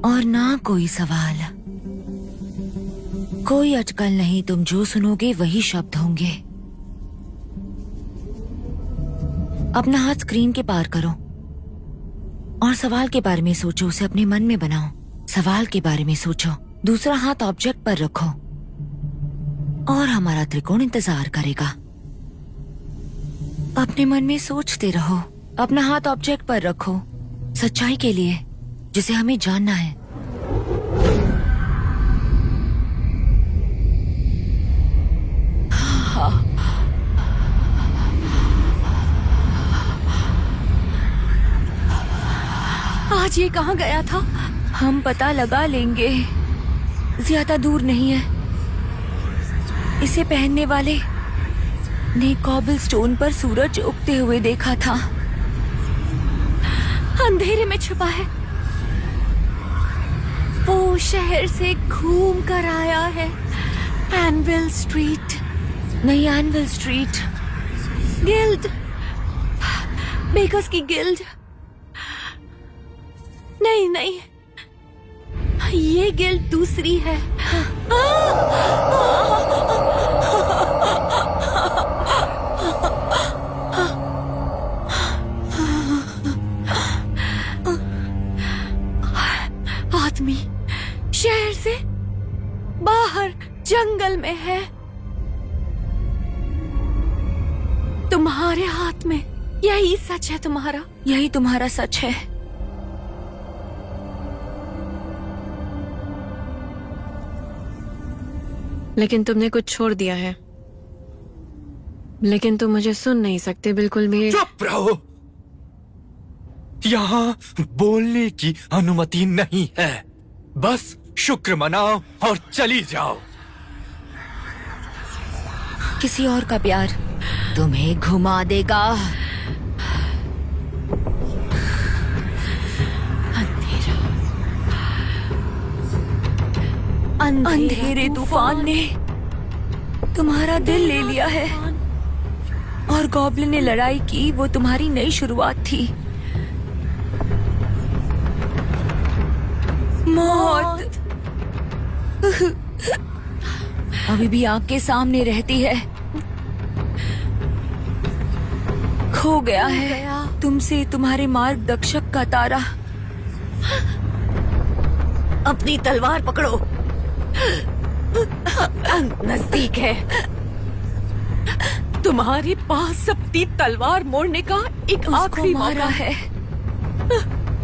और ना कोई सवाल। कोई अटकल नहीं, तुम जो सुनोगे वही शब्द होंगे। अपना हाथ स्क्रीन के पार करो और सवाल के बारे में सोचो, उसे अपने मन में बनाओ। सवाल के बारे में सोचो, दूसरा हाथ ऑब्जेक्ट पर रखो और हमारा त्रिकोण इंतजार करेगा। अपने मन में सोचते रहो। अपना हाथ ऑब्जेक्ट पर रखो, सच्चाई के लिए जिसे हमें जानना है। आज ये कहाँ गया था? हम पता लगा लेंगे, ज्यादा दूर नहीं है। इसे पहनने वाले ने कॉबल स्टोन पर सूरज उगते हुए देखा था। अंधेरे में छुपा है। वो शहर से घूम कर आया है। एनविल स्ट्रीट नहीं, एनविल स्ट्रीट। गिल्ड, बेकर्स की गिल्ड। नहीं नहीं, ये गिल्ड दूसरी है। आदमी शहर से बाहर जंगल में है। तुम्हारे हाथ में यही सच है। तुम्हारा यही तुम्हारा सच है। लेकिन तुमने कुछ छोड़ दिया है। लेकिन तुम मुझे सुन नहीं सकते बिल्कुल भी। चुप रहो। यहाँ बोलने की अनुमति नहीं है। बस शुक्र मनाओ और चली जाओ। किसी और का प्यार तुम्हें घुमा देगा। अंधेरे तूफान ने तुम्हारा दिल ले लिया है और गॉब्लिन ने लड़ाई की। वो तुम्हारी नई शुरुआत थी। मौत अभी भी आंख के सामने रहती है। खो गया है तुमसे तुम्हारे मार्गदर्शक का तारा। अपनी तलवार पकड़ो, नजदीक है। तुम्हारे पास अपनी तलवार मोड़ने का एक आखिरी मौका है।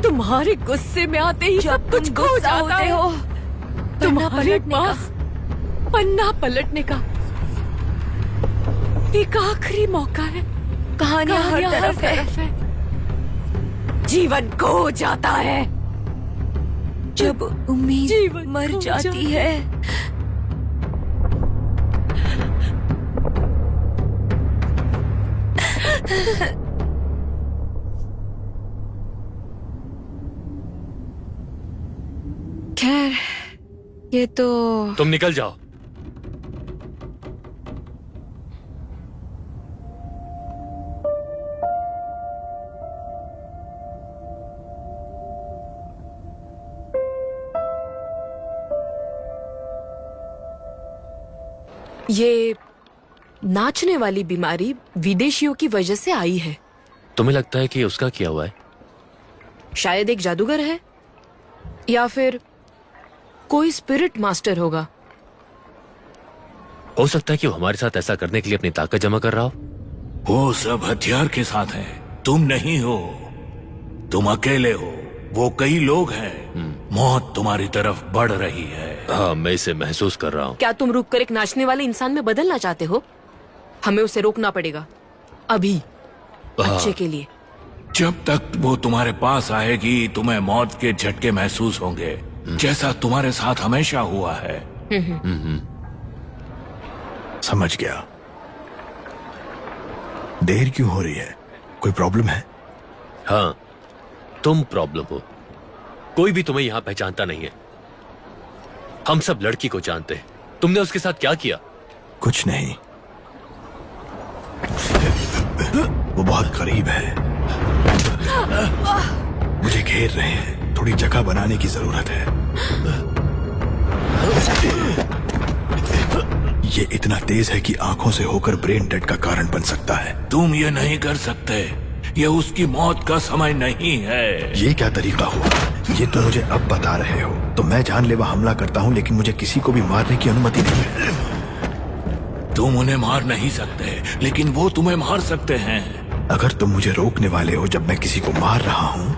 तुम्हारे गुस्से में आते ही सब कुछ खो जाता है। तुम्हारे पास पन्ना पलटने का एक आखिरी मौका है। कहानियां हर तरफ है। जीवन खो जाता है जब उम्मीद मर जाती है। खैर, ये तो तुम निकल जाओ। ये नाचने वाली बीमारी विदेशियों की वजह से आई है। तुम्हें लगता है कि उसका क्या हुआ है? शायद एक जादूगर है या फिर कोई स्पिरिट मास्टर होगा। हो सकता है कि वो हमारे साथ ऐसा करने के लिए अपनी ताकत जमा कर रहा हो। वो सब हथियार के साथ है, तुम नहीं हो। तुम अकेले हो, वो कई लोग हैं। मौत तुम्हारी तरफ बढ़ रही है। हाँ, मैं इसे महसूस कर रहा हूँ। क्या तुम रुककर एक नाचने वाले इंसान में बदलना चाहते हो? हमें उसे रोकना पड़ेगा अभी, अच्छे के लिए। जब तक वो तुम्हारे पास आएगी तुम्हें मौत के झटके महसूस होंगे, जैसा तुम्हारे साथ हमेशा हुआ है। समझ गया। देर क्यों हो रही है? कोई प्रॉब्लम है? हाँ, तुम प्रॉब्लम हो। कोई भी तुम्हें यहाँ पहचानता नहीं है। हम सब लड़की को जानते हैं। तुमने उसके साथ क्या किया? कुछ नहीं, वो बहुत करीब है। मुझे घेर रहे हैं। थोड़ी जगह बनाने की जरूरत है। ये इतना तेज है कि आंखों से होकर ब्रेन डेड का कारण बन सकता है। तुम ये नहीं कर सकते। ये उसकी मौत का समय नहीं है। ये क्या तरीका हुआ? ये तो मुझे अब बता रहे हो। तो मैं जानलेवा हमला करता हूँ, लेकिन मुझे किसी को भी मारने की अनुमति नहीं है। तुम उन्हें मार नहीं सकते, लेकिन वो तुम्हें मार सकते हैं। अगर तुम मुझे रोकने वाले हो जब मैं किसी को मार रहा हूँ,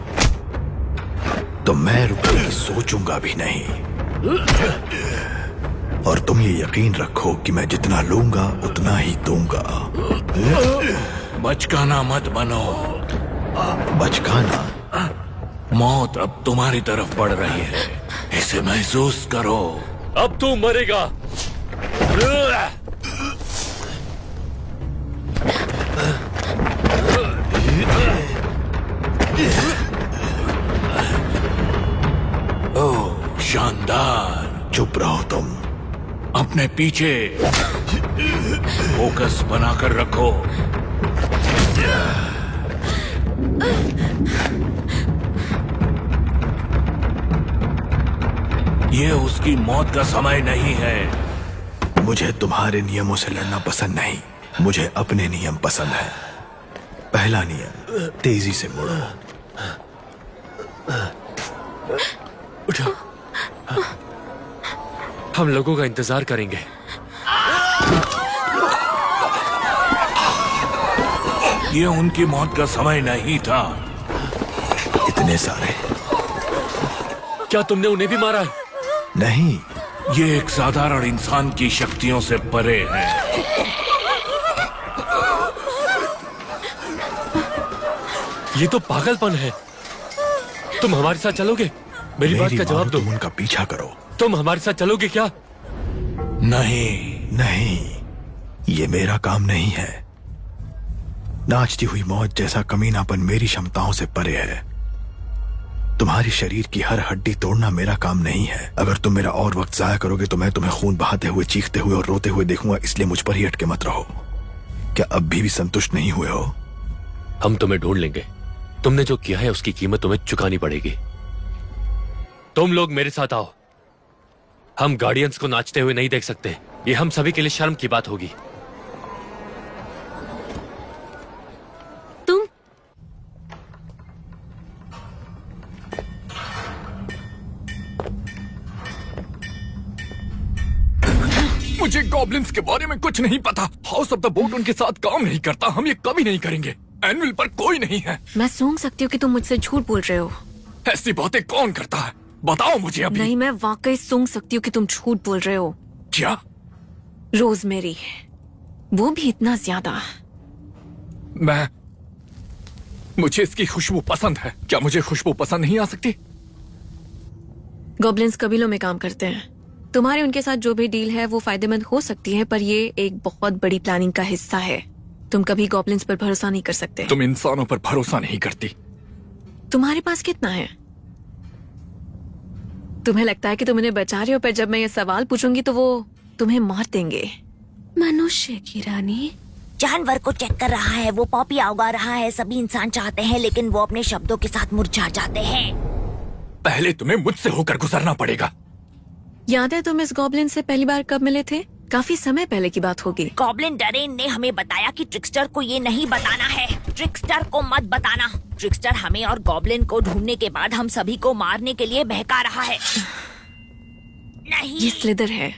तो मैं रुकने की सोचूंगा भी नहीं। और तुम ये यकीन रखो कि मैं जितना लूंगा उतना ही दूंगा। बचकाना मत बनो। बचकाना? मौत अब तुम्हारी तरफ बढ़ रही है, इसे महसूस करो। अब तू मरेगा। ओह, शानदार। चुप रहो तुम। अपने पीछे फोकस बनाकर रखो। ये उसकी मौत का समय नहीं है। मुझे तुम्हारे नियमों से लड़ना पसंद नहीं, मुझे अपने नियम पसंद है। पहला नियम, तेजी से मुड़ो। उठो। हम लोगों का इंतजार करेंगे। ये उनकी मौत का समय नहीं था। इतने सारे? क्या तुमने उन्हें भी मारा है? नहीं, ये एक साधारण इंसान की शक्तियों से परे है। ये तो पागलपन है। तुम हमारे साथ चलोगे? मेरी बात का जवाब दो। तुम उनका पीछा करो। तुम हमारे साथ चलोगे क्या? नहीं। नहीं, ये मेरा काम नहीं है। नाचती हुई मौत जैसा कमीनापन मेरी क्षमताओं से परे है। तुम्हारी शरीर की हर हड्डी तोड़ना मेरा काम नहीं है। अगर तुम मेरा और वक्त जाया करोगे तो मैं तुम्हें खून बहाते हुए, चीखते हुए और रोते हुए देखूंगा, इसलिए मुझ पर ही अटके मत रहो। क्या अब भी संतुष्ट नहीं हुए हो? हम तुम्हें ढूंढ लेंगे। तुमने जो किया है उसकी कीमत तुम्हें चुकानी पड़ेगी। तुम लोग मेरे साथ आओ। हम गार्डियंस को नाचते हुए नहीं देख सकते। ये हम सभी के लिए शर्म की बात होगी। तुम मुझे गॉब्लिन्स के बारे में कुछ नहीं पता। हाउस ऑफ द बोट उनके साथ काम नहीं करता। हम ये कभी नहीं करेंगे। एनविल पर कोई नहीं है। मैं सूंघ सकती हूँ कि तुम मुझसे झूठ बोल रहे हो। ऐसी बातें कौन करता है? बताओ मुझे अभी। नहीं, मैं वाकई सूंघ सकती हूँ कि तुम झूठ बोल रहे हो। क्या? रोजमेरी, वो भी इतना ज्यादा? मुझे इसकी खुशबू पसंद है। क्या मुझे खुशबू पसंद नहीं आ सकती? गॉब्लिन्स कबीलों में काम करते हैं। तुम्हारे उनके साथ जो भी डील है वो फायदेमंद हो सकती है, पर ये एक बहुत बड़ी प्लानिंग का हिस्सा है। तुम कभी गॉब्लिन्स पर भरोसा नहीं कर सकते। तुम इंसानों पर भरोसा नहीं करती। तुम्हारे पास कितना है? तुम्हें लगता है कि तुम उन्हें बचा रहे हो, पर जब मैं ये सवाल पूछूंगी तो वो तुम्हें मार देंगे। मनुष्य की रानी जानवर को चेक कर रहा है, वो पॉपी उगा रहा है। सभी इंसान चाहते हैं, लेकिन वो अपने शब्दों के साथ मुरझा जाते हैं। पहले तुम्हें मुझसे होकर गुजरना पड़ेगा। याद है तुम इस गॉब्लिन से पहली बार कब मिले थे? काफी समय पहले की बात होगी। गॉब्लिन डरेन ने हमें बताया कि ट्रिक्स्टर को ये नहीं बताना है। ट्रिक्स्टर को मत बताना। ट्रिक्स्टर हमें और गॉब्लिन को ढूंढने के बाद हम सभी को मारने के लिए बहका रहा है। नहीं, ये स्लिदर है।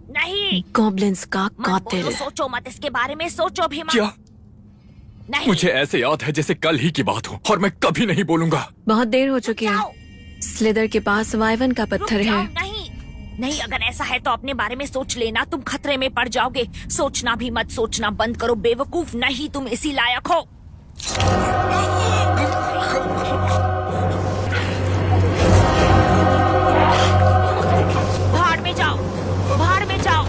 नहीं, गॉब्लिन्स का मत कातिल। बोलो, सोचो मत इसके बारे में, सोचो भी मत। क्या? नहीं, मुझे ऐसे याद है जैसे कल ही की बात हो, और मैं कभी नहीं बोलूंगा। बहुत देर हो चुकी है। स्लिदर के पास वाइवन का पत्थर है। नहीं, अगर ऐसा है तो अपने बारे में सोच लेना। तुम खतरे में पड़ जाओगे। सोचना भी मत, सोचना बंद करो बेवकूफ। नहीं, तुम इसी लायक हो। भाड़ में जाओ, भाड़ में जाओ।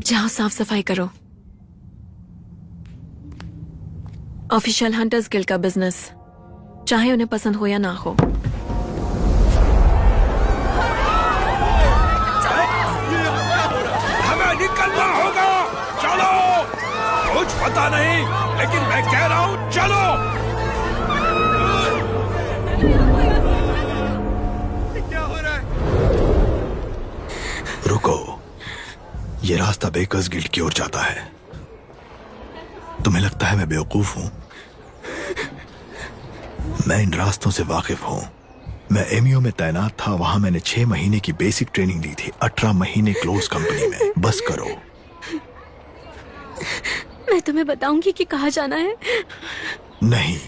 जाओ साफ सफाई करो। ऑफिशियल हंटर्स गिल्ड का बिजनेस, चाहे उन्हें पसंद हो या ना हो। हमें निकलना होगा। चलो। कुछ पता नहीं, लेकिन मैं कह रहा हूँ चलो। क्या हो रहा है? रुको, ये रास्ता बेकर्स गिल्ड की ओर जाता है। तुम्हें लगता है मैं बेवकूफ हूं? मैं इन रास्तों से वाकिफ हूं। मैं एमईओ में तैनात था, वहां मैंने 6 महीने की बेसिक ट्रेनिंग ली थी। 18 महीने क्लोज कंपनी में। बस करो। मैं तुम्हें बताऊंगी कि कहाँ जाना है। नहीं,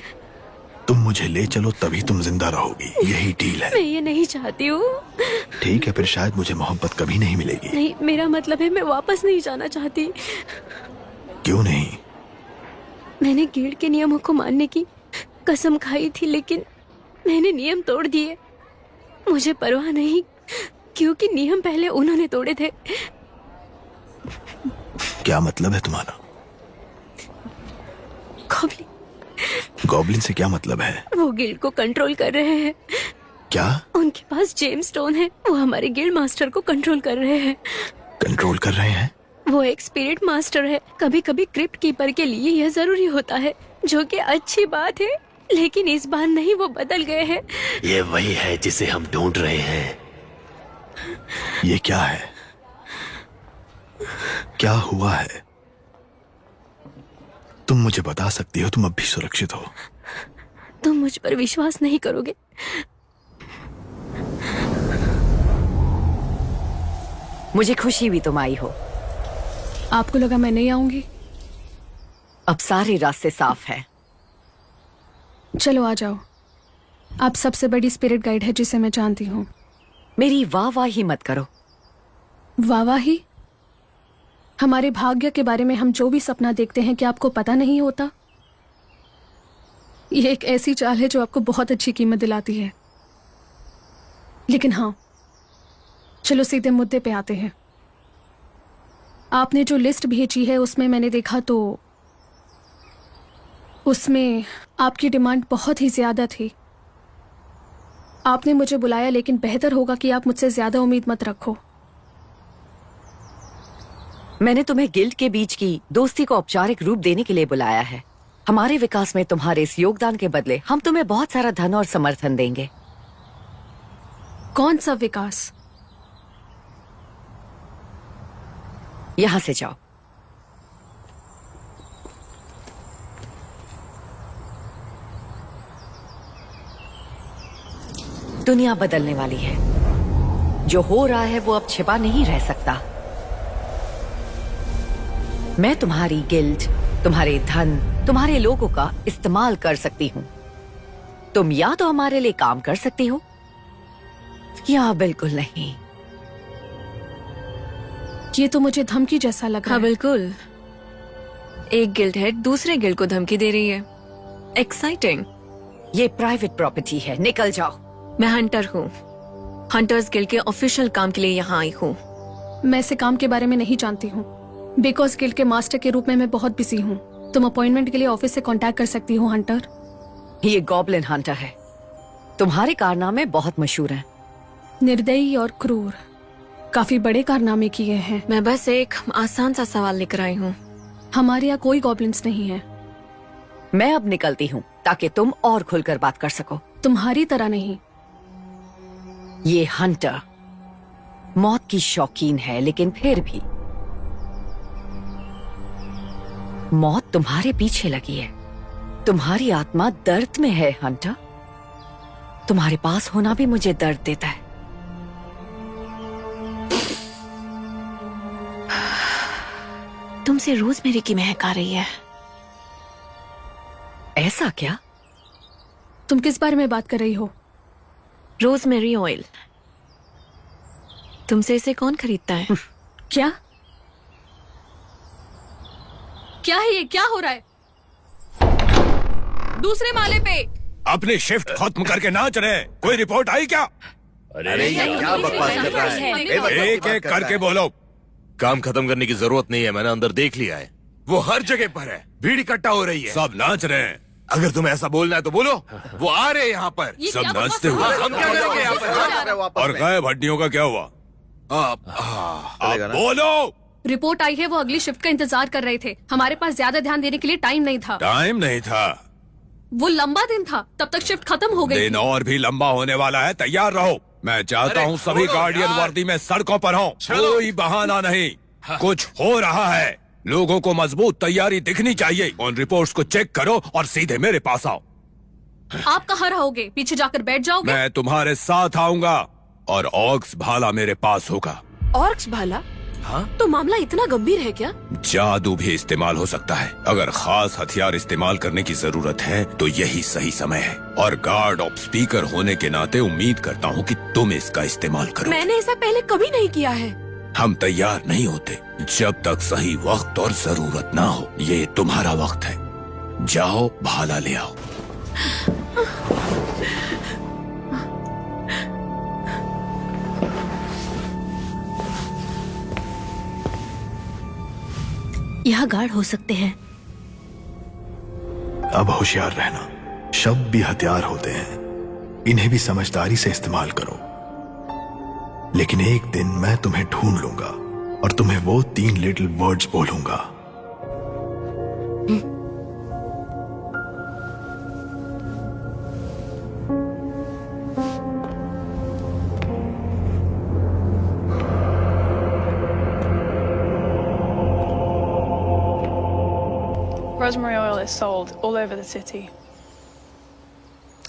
तुम मुझे ले चलो, तभी तुम जिंदा रहोगी। यही डील है। मैं ये नहीं चाहती हूँ। ठीक है, फिर शायद मुझे मोहब्बत कभी नहीं मिलेगी। नहीं, मेरा मतलब है मैं वापस नहीं जाना चाहती। क्यों नहीं? मैंने गिल्ड के नियमों को मानने की कसम खाई थी, लेकिन मैंने नियम तोड़ दिए। मुझे परवाह नहीं, क्योंकि नियम पहले उन्होंने तोड़े थे। क्या मतलब है तुम्हारा? गॉब्लिन से क्या मतलब है? वो गिल्ड को कंट्रोल कर रहे हैं। क्या? उनके पास जेम्स स्टोन है। वो हमारे गिल्ड मास्टर को कंट्रोल कर रहे हैं। कंट्रोल कर रहे हैं? वो एक स्पिरिट मास्टर है। कभी कभी क्रिप्ट कीपर के लिए यह जरूरी होता है, जो कि अच्छी बात है, लेकिन इस बार नहीं, वो बदल गए हैं। ये वही है जिसे हम ढूंढ रहे हैं। ये क्या है? क्या हुआ है? तुम मुझे बता सकती हो? तुम अब भी सुरक्षित हो? तुम मुझ पर विश्वास नहीं करोगे। मुझे खुशी हुई तुम आई हो। आपको लगा मैं नहीं आऊंगी? अब सारे रास्ते साफ है। चलो आ जाओ। आप सबसे बड़ी स्पिरिट गाइड है जिसे मैं जानती हूँ। मेरी वाह वाह ही मत करो। वाह वाह ही? हमारे भाग्य के बारे में हम जो भी सपना देखते हैं, क्या आपको पता नहीं होता? ये एक ऐसी चाल है जो आपको बहुत अच्छी कीमत दिलाती है। लेकिन हाँ, चलो सीधे मुद्दे पे आते हैं। आपने जो लिस्ट भेजी है उसमें मैंने देखा तो उसमें आपकी डिमांड बहुत ही ज्यादा थी। आपने मुझे बुलाया, लेकिन बेहतर होगा कि आप मुझसे ज्यादा उम्मीद मत रखो। मैंने तुम्हें गिल्ड के बीच की दोस्ती को औपचारिक रूप देने के लिए बुलाया है। हमारे विकास में तुम्हारे इस योगदान के बदले हम तुम्हें बहुत सारा धन और समर्थन देंगे। कौन सा विकास? यहां से जाओ। दुनिया बदलने वाली है। जो हो रहा है वो अब छिपा नहीं रह सकता। मैं तुम्हारी गिल्ड, तुम्हारे धन, तुम्हारे लोगों का इस्तेमाल कर सकती हूँ। तुम या तो हमारे लिए काम कर सकती हो या बिल्कुल नहीं। ये तो मुझे धमकी जैसा लगा। हाँ बिल्कुल, एक गिल्ड हेड दूसरे गिल्ड को धमकी दे रही है। एक्साइटिंग। ये प्राइवेट प्रॉपर्टी है, निकल जाओ। मैं हंटर हूँ, हंटर्स गिल्ड के ऑफिशियल काम के लिए यहाँ आई हूँ। मैं ऐसे काम के बारे में नहीं जानती हूँ। बिकॉज गिल्ड के मास्टर के रूप में मैं बहुत बिजी हूँ। तुम अपॉइंटमेंट के लिए ऑफिस से कांटेक्ट कर सकती हो हंटर। ये गॉब्लिन हंटर है। तुम्हारे कारनामे बहुत मशहूर हैं। निर्दयी और क्रूर, काफी बड़े कारनामे किए हैं। मैं बस एक आसान सा सवाल लेकर आई हूँ। हमारे यहाँ कोई गॉब्लिन्स नहीं है। मैं अब निकलती हूँ ताकि तुम और खुलकर बात कर सको। तुम्हारी तरह नहीं। ये हंटर मौत की शौकीन है, लेकिन फिर भी मौत तुम्हारे पीछे लगी है। तुम्हारी आत्मा दर्द में है हंटर। तुम्हारे पास होना भी मुझे दर्द देता है। तुमसे रोजमेरी की महक आ रही है। ऐसा क्या? तुम किस बारे में बात कर रही हो? Rosemary oil. तुमसे इसे कौन खरीदता है? क्या क्या है ये? क्या हो रहा है? दूसरे माले पे। अपनी शिफ्ट खत्म करके नाच रहे। कोई रिपोर्ट आई क्या? अरे ये क्या बकवास कर रहा है? एक एक करके बोलो। काम खत्म करने की जरूरत नहीं है, मैंने अंदर देख लिया है। वो हर जगह पर है, भीड़ इकट्ठा हो रही है, सब नाच रहे हैं। अगर तुम्हें ऐसा बोलना है तो बोलो। वो आ रहे हैं यहाँ पर, सब नाचते हुए। हम क्या करेंगे यहाँ पर? और गायब हड्डियों का क्या हुआ? आप बोलो। रिपोर्ट आई है, वो अगली शिफ्ट का इंतजार कर रहे थे। हमारे पास ज्यादा ध्यान देने के लिए टाइम नहीं था। टाइम नहीं था? वो लंबा दिन था, तब तक शिफ्ट खत्म हो गई। दिन और भी लंबा होने वाला है, तैयार रहो। मैं चाहता हूँ सभी गार्डियन वर्दी में सड़कों पर हों। कोई बहाना नहीं। कुछ हो रहा है, लोगों को मजबूत तैयारी दिखनी चाहिए। उन रिपोर्ट्स को चेक करो और सीधे मेरे पास आओ। आप कहाँ रहोगे? पीछे जाकर बैठ जाओगे? मैं तुम्हारे साथ आऊंगा और ऑर्क्स भाला मेरे पास होगा। ऑर्क्स भाला? हाँ? तो मामला इतना गंभीर है क्या? जादू भी इस्तेमाल हो सकता है। अगर खास हथियार इस्तेमाल करने की जरूरत है तो यही सही समय है। और गार्ड ऑफ स्पीकर होने के नाते उम्मीद करता हूँ कि तुम इसका इस्तेमाल करो। मैंने ऐसा पहले कभी नहीं किया है। हम तैयार नहीं होते जब तक सही वक्त और जरूरत ना हो। ये तुम्हारा वक्त है, जाओ भाला ले आओ। यहाँ गार्ड हो सकते हैं। अब होशियार रहना। शब्द भी हथियार होते हैं, इन्हें भी समझदारी से इस्तेमाल करो। लेकिन एक दिन मैं तुम्हें ढूंढ लूंगा और तुम्हें वो 3 लिटिल वर्ड्स बोलूंगा। Rosemary oil is sold all over the city.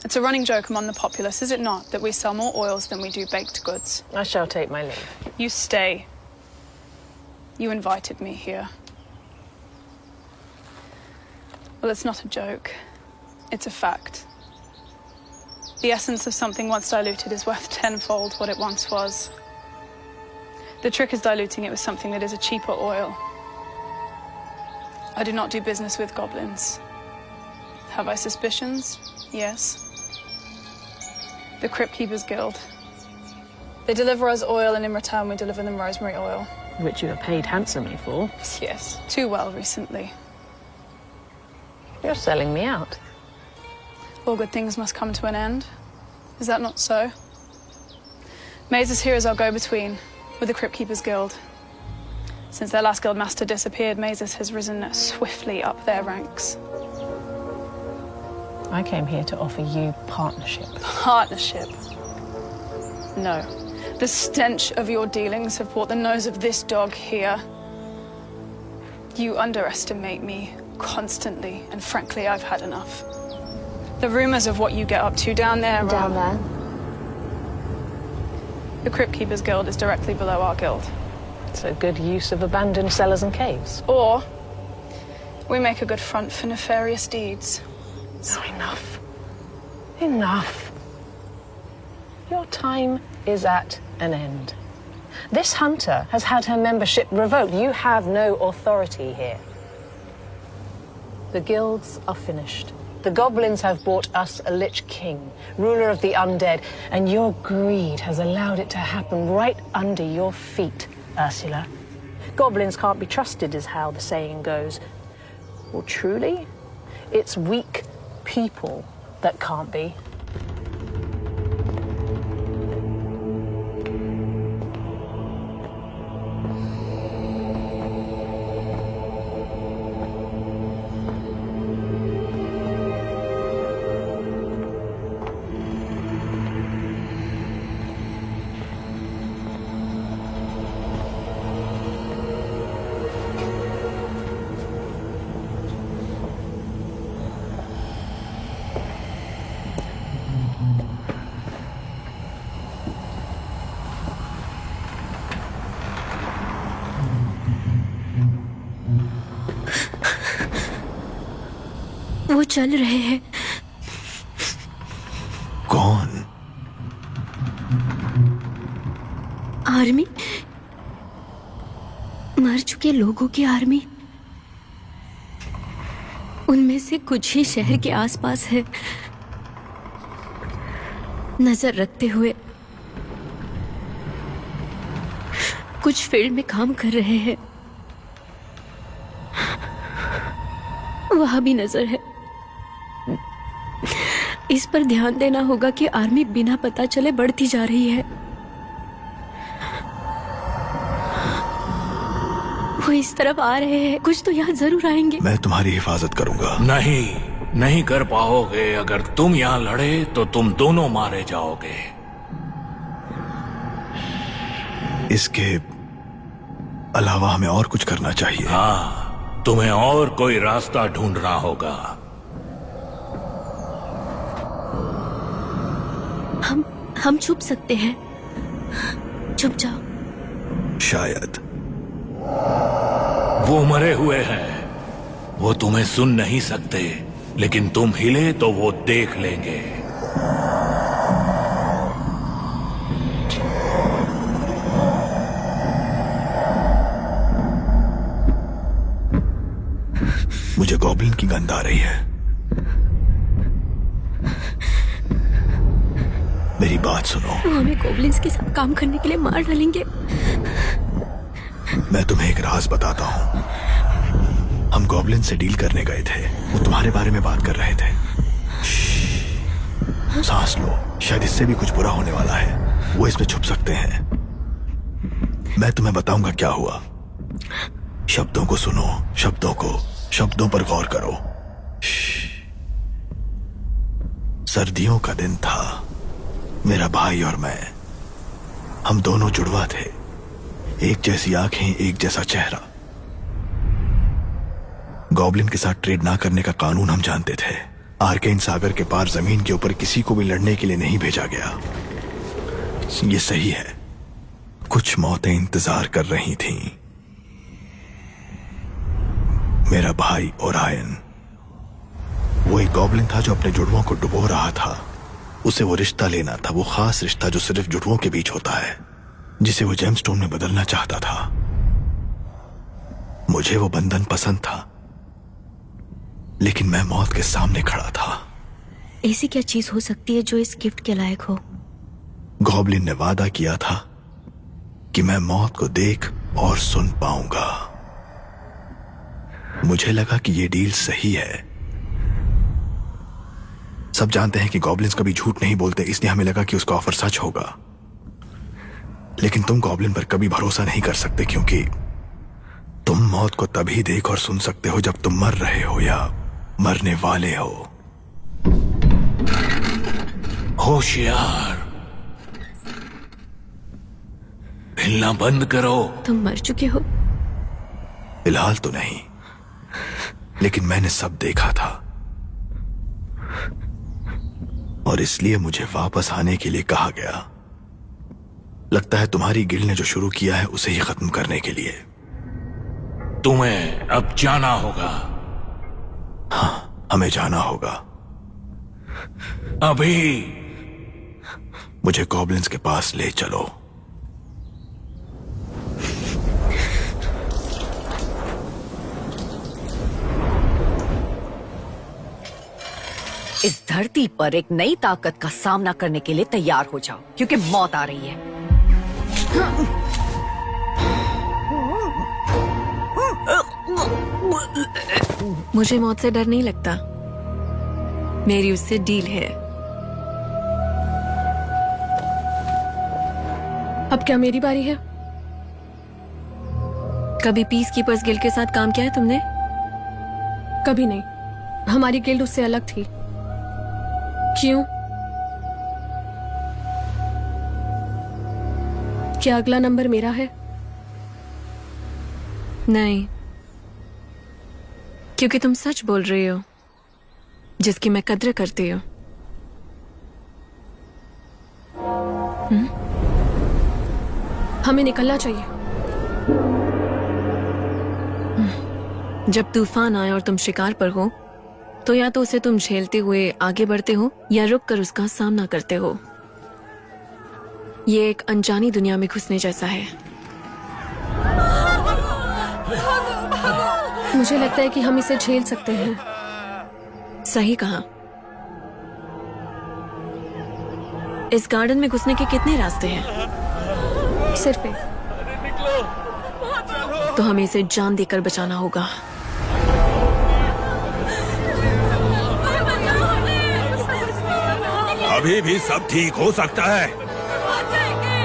It's a running joke among the populace, is it not, that we sell more oils than we do baked goods? I shall take my leave. You stay. You invited me here. Well, it's not a joke. It's a fact. The essence of something once diluted is worth tenfold what it once was. The trick is diluting it with something that is a cheaper oil. I do not do business with goblins. Have I suspicions? Yes. The Crypt Keepers Guild. They deliver us oil, and in return we deliver them rosemary oil. Which you are paid handsomely for. Yes, too well recently. You're selling me out. All good things must come to an end. Is that not so? Maze is here as our go-between with the Crypt Keepers Guild. Since their last guild master disappeared, Mazes has risen swiftly up their ranks. I came here to offer you partnership. Partnership? No. The stench of your dealings have brought the nose of this dog here. You underestimate me constantly, and frankly, I've had enough. The rumors of what you get up to down there. Down there? The Crypt Keepers Guild is directly below our guild. It's a good use of abandoned cellars and caves. Or we make a good front for nefarious deeds. Oh, enough. Enough. Your time is at an end. This hunter has had her membership revoked. You have no authority here. The guilds are finished. The goblins have brought us a Lich King, ruler of the undead, and your greed has allowed it to happen right under your feet, Ursula. Goblins can't be trusted, is how the saying goes. Well, truly, it's weak people that can't be. वो चल रहे हैं। कौन? Army, मर चुके लोगों की army. उनमें से कुछ ही शहर के आसपास है। नजर रखते हुए कुछ फील्ड में काम कर रहे हैं। वहां भी नजर है। इस पर ध्यान देना होगा कि आर्मी बिना पता चले बढ़ती जा रही है। वो इस तरफ आ रहे हैं, कुछ तो यहाँ जरूर आएंगे। मैं तुम्हारी हिफाजत करूंगा। नहीं कर पाओगे। अगर तुम यहाँ लड़े तो तुम दोनों मारे जाओगे। इसके अलावा हमें और कुछ करना चाहिए। हाँ, तुम्हें और कोई रास्ता ढूंढना होगा। हम छुप सकते हैं। छुप जाओ। शायद वो मरे हुए हैं। वो तुम्हें सुन नहीं सकते, लेकिन तुम हिले तो वो देख लेंगे। मुझे गॉब्लिन की गंध आ रही है। मेरी बात सुनो। वो हमें गॉब्लिन्स के साथ काम करने के लिए मार डालेंगे। मैं तुम्हें एक राज बताता हूँ। हम गॉब्लिन से डील करने गए थे। वो तुम्हारे बारे में बात कर रहे थे। सांस लो, शायद इससे भी कुछ बुरा होने वाला है। वो इसमें छुप सकते हैं। मैं तुम्हें बताऊंगा क्या हुआ। शब्दों को सुनो, शब्दों पर गौर करो। सर्दियों का दिन था। मेरा भाई और मैं, हम दोनों जुड़वा थे। एक जैसी आंखें, एक जैसा चेहरा। गॉब्लिन के साथ ट्रेड ना करने का कानून हम जानते थे। आर्केन सागर के पार जमीन के ऊपर किसी को भी लड़ने के लिए नहीं भेजा गया। ये सही है। कुछ मौतें इंतजार कर रही थीं। मेरा भाई ओरायन, वो एक गॉब्लिन था जो अपने जुड़वों को डुबो रहा था। उसे वो रिश्ता लेना था, वो खास रिश्ता जो सिर्फ जुड़वों के बीच होता है, जिसे वो जेमस्टोन में बदलना चाहता था। मुझे वो बंधन पसंद था, लेकिन मैं मौत के सामने खड़ा था। ऐसी क्या चीज हो सकती है जो इस गिफ्ट के लायक हो? गॉब्लिन ने वादा किया था कि मैं मौत को देख और सुन पाऊंगा। मुझे लगा कि यह डील सही है। सब जानते हैं कि गॉब्लिन्स कभी झूठ नहीं बोलते, इसलिए हमें लगा कि उसका ऑफर सच होगा। लेकिन तुम गॉब्लिन पर कभी भरोसा नहीं कर सकते, क्योंकि तुम मौत को तभी देख और सुन सकते हो जब तुम मर रहे हो या मरने वाले हो। होशियार, हिलना बंद करो। तुम मर चुके हो। फिलहाल तो नहीं, लेकिन मैंने सब देखा था और इसलिए मुझे वापस आने के लिए कहा गया। लगता है तुम्हारी गिल्ड ने जो शुरू किया है उसे ही खत्म करने के लिए। तुम्हें अब जाना होगा। हाँ, हमें जाना होगा। अभी मुझे गॉब्लिन्स के पास ले चलो। इस धरती पर एक नई ताकत का सामना करने के लिए तैयार हो जाओ, क्योंकि मौत आ रही है। मुझे मौत से डर नहीं लगता, मेरी उससे डील है। अब क्या मेरी बारी है? कभी पीस कीपर्स गिल्ड के साथ काम किया है तुमने? कभी नहीं। हमारी गिल्ड उससे अलग थी। क्यों? क्या अगला नंबर मेरा है? नहीं, क्योंकि तुम सच बोल रही हो, जिसकी मैं कद्र करती हूँ। हमें निकलना चाहिए। जब तूफान आए और तुम शिकार पर हो, तो या तो उसे तुम झेलते हुए आगे बढ़ते हो या रुक कर उसका सामना करते हो। ये एक अनजानी दुनिया में घुसने जैसा है। मुझे लगता है कि हम इसे झेल सकते हैं। सही कहा। इस गार्डन में घुसने के कितने रास्ते हैं? सिर्फ एक। तो हमें इसे जान देकर बचाना होगा। अभी भी सब ठीक हो सकता है।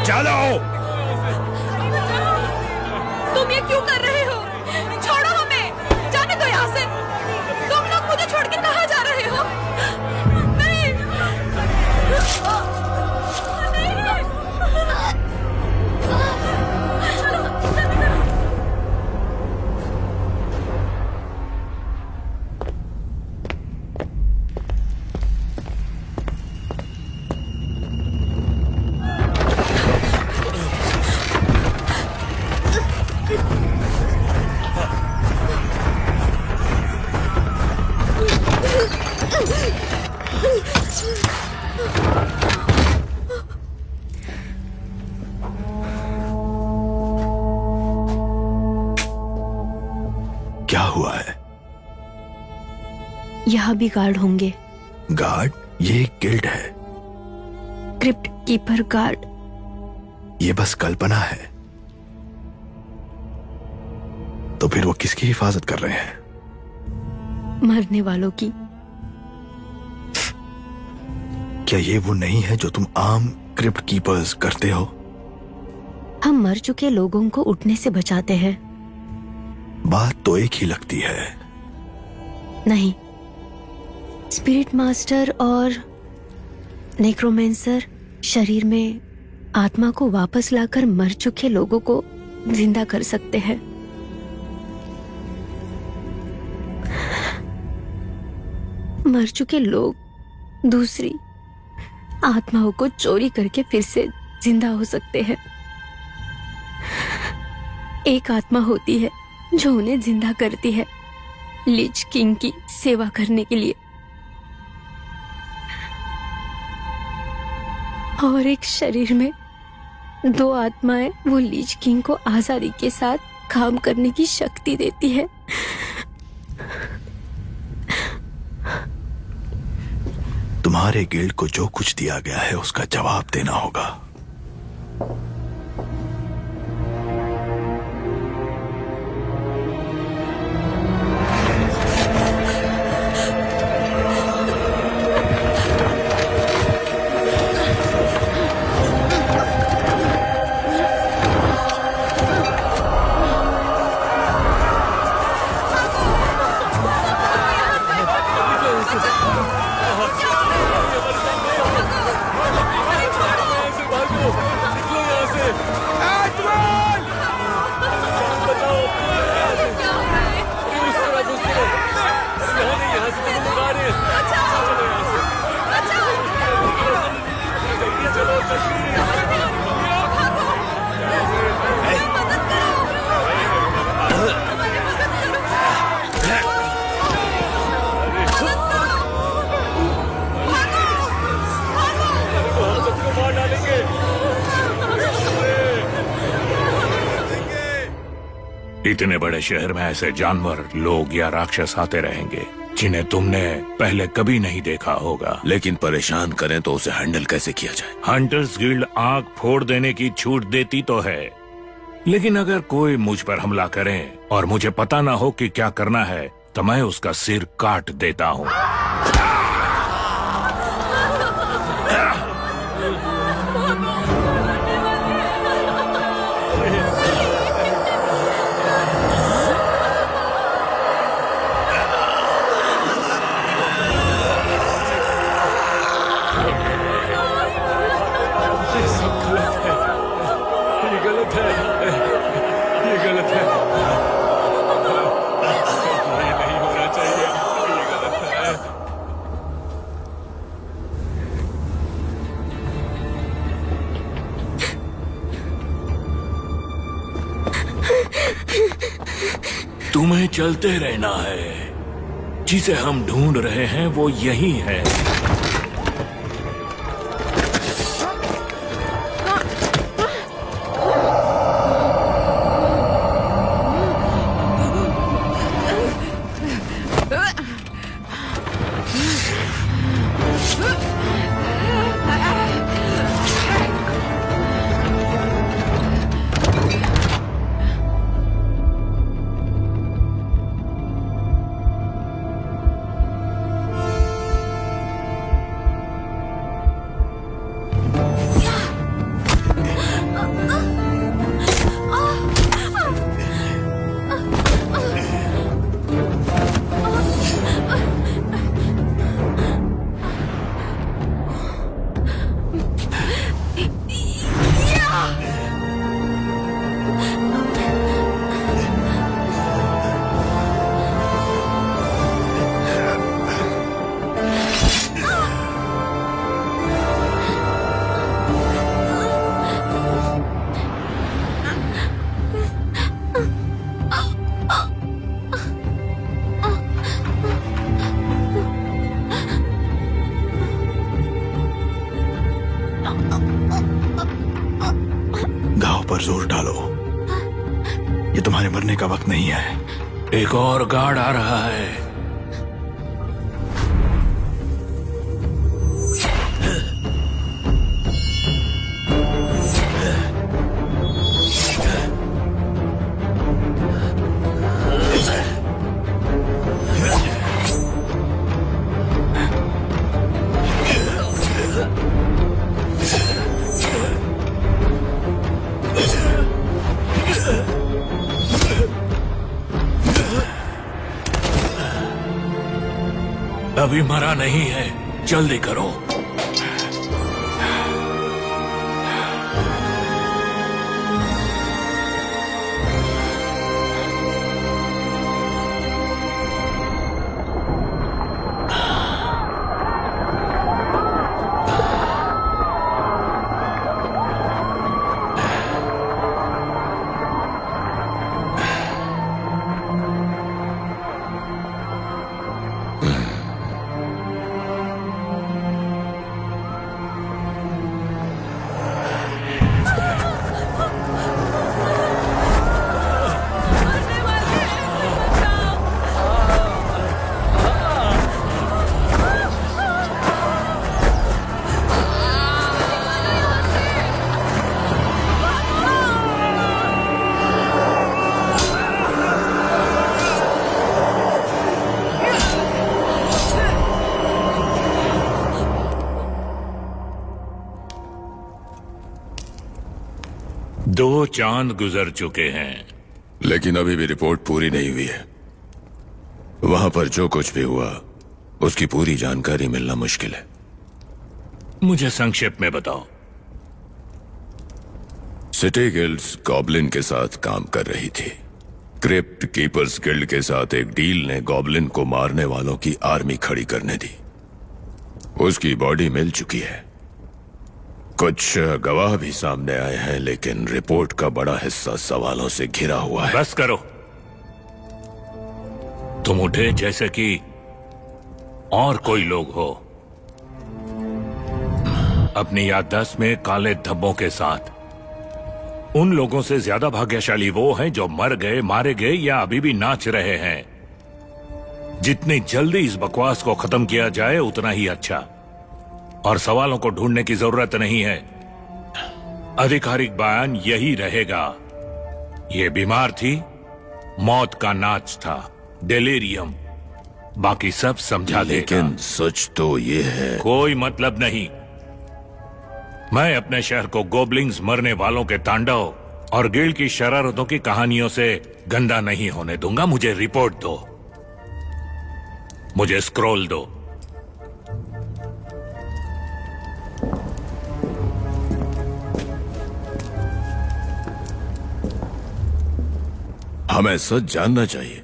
चलो। तुम ये क्यों कर रहे हो? छोड़ो हमें, जाने दो यहाँ से। तुम लोग मुझे छोड़ के कहाँ जा रहे हो? नहीं। क्या हुआ है? यहाँ भी गार्ड होंगे। गार्ड? ये एक गिल्ड है। Crypt keeper guard. ये बस कल्पना है। तो फिर वो किसकी हिफाजत कर रहे हैं? मरने वालों की। क्या ये वो नहीं है जो तुम आम क्रिप्ट कीपर्स करते हो? हम मर चुके लोगों को उठने से बचाते हैं। बात तो एक ही लगती है। नहीं, स्पिरिट मास्टर और नेक्रोमेंसर शरीर में आत्मा को वापस लाकर मर चुके लोगों को जिंदा कर सकते हैं। मर चुके लोग दूसरी आत्माओं को चोरी करके फिर से जिंदा हो सकते हैं। एक आत्मा होती है जो उन्हें जिंदा करती है, लीच किंग की सेवा करने के लिए। और एक शरीर में दो आत्माएं वो लीच किंग को आजादी के साथ काम करने की शक्ति देती है। तुम्हारे गिल्ड को जो कुछ दिया गया है उसका जवाब देना होगा। इतने बड़े शहर में ऐसे जानवर, लोग या राक्षस आते रहेंगे जिन्हें तुमने पहले कभी नहीं देखा होगा। लेकिन परेशान करें तो उसे हैंडल कैसे किया जाए? हंटर्स गिल्ड आंख फोड़ देने की छूट देती तो है, लेकिन अगर कोई मुझ पर हमला करे और मुझे पता ना हो कि क्या करना है तो मैं उसका सिर काट देता हूँ। तुम्हें चलते रहना है। जिसे हम ढूंढ रहे हैं वो यही है। घाव पर जोर डालो, ये तुम्हारे मरने का वक्त नहीं है। एक और गार्ड आ रहा है। अभी मरा नहीं है, जल्दी करो। दो चांद गुजर चुके हैं, लेकिन अभी भी रिपोर्ट पूरी नहीं हुई है। वहां पर जो कुछ भी हुआ उसकी पूरी जानकारी मिलना मुश्किल है। मुझे संक्षेप में बताओ। सिटी गिल्ड्स गॉब्लिन के साथ काम कर रही थी। क्रिप्ट कीपर्स गिल्ड के साथ एक डील ने गॉब्लिन को मारने वालों की आर्मी खड़ी करने दी। उसकी बॉडी मिल चुकी है। कुछ गवाह भी सामने आए हैं, लेकिन रिपोर्ट का बड़ा हिस्सा सवालों से घिरा हुआ है। बस करो। तुम उठे जैसे कि और कोई लोग हो। अपनी याददाश्त में काले धब्बों के साथ उन लोगों से ज्यादा भाग्यशाली वो हैं जो मर गए, मारे गए या अभी भी नाच रहे हैं। जितनी जल्दी इस बकवास को खत्म किया जाए उतना ही अच्छा। और सवालों को ढूंढने की जरूरत नहीं है। आधिकारिक बयान यही रहेगा। ये बीमार थी, मौत का नाच था, डेलीरियम। बाकी सब समझा देगा। लेकिन सच तो ये है। कोई मतलब नहीं। मैं अपने शहर को गोबलिंग्स मरने वालों के तांडव और गिल्ड की शरारतों की कहानियों से गंदा नहीं होने दूंगा। मुझे रिपोर्ट दो, मुझे स्क्रॉल दो। हमें सच जानना चाहिए।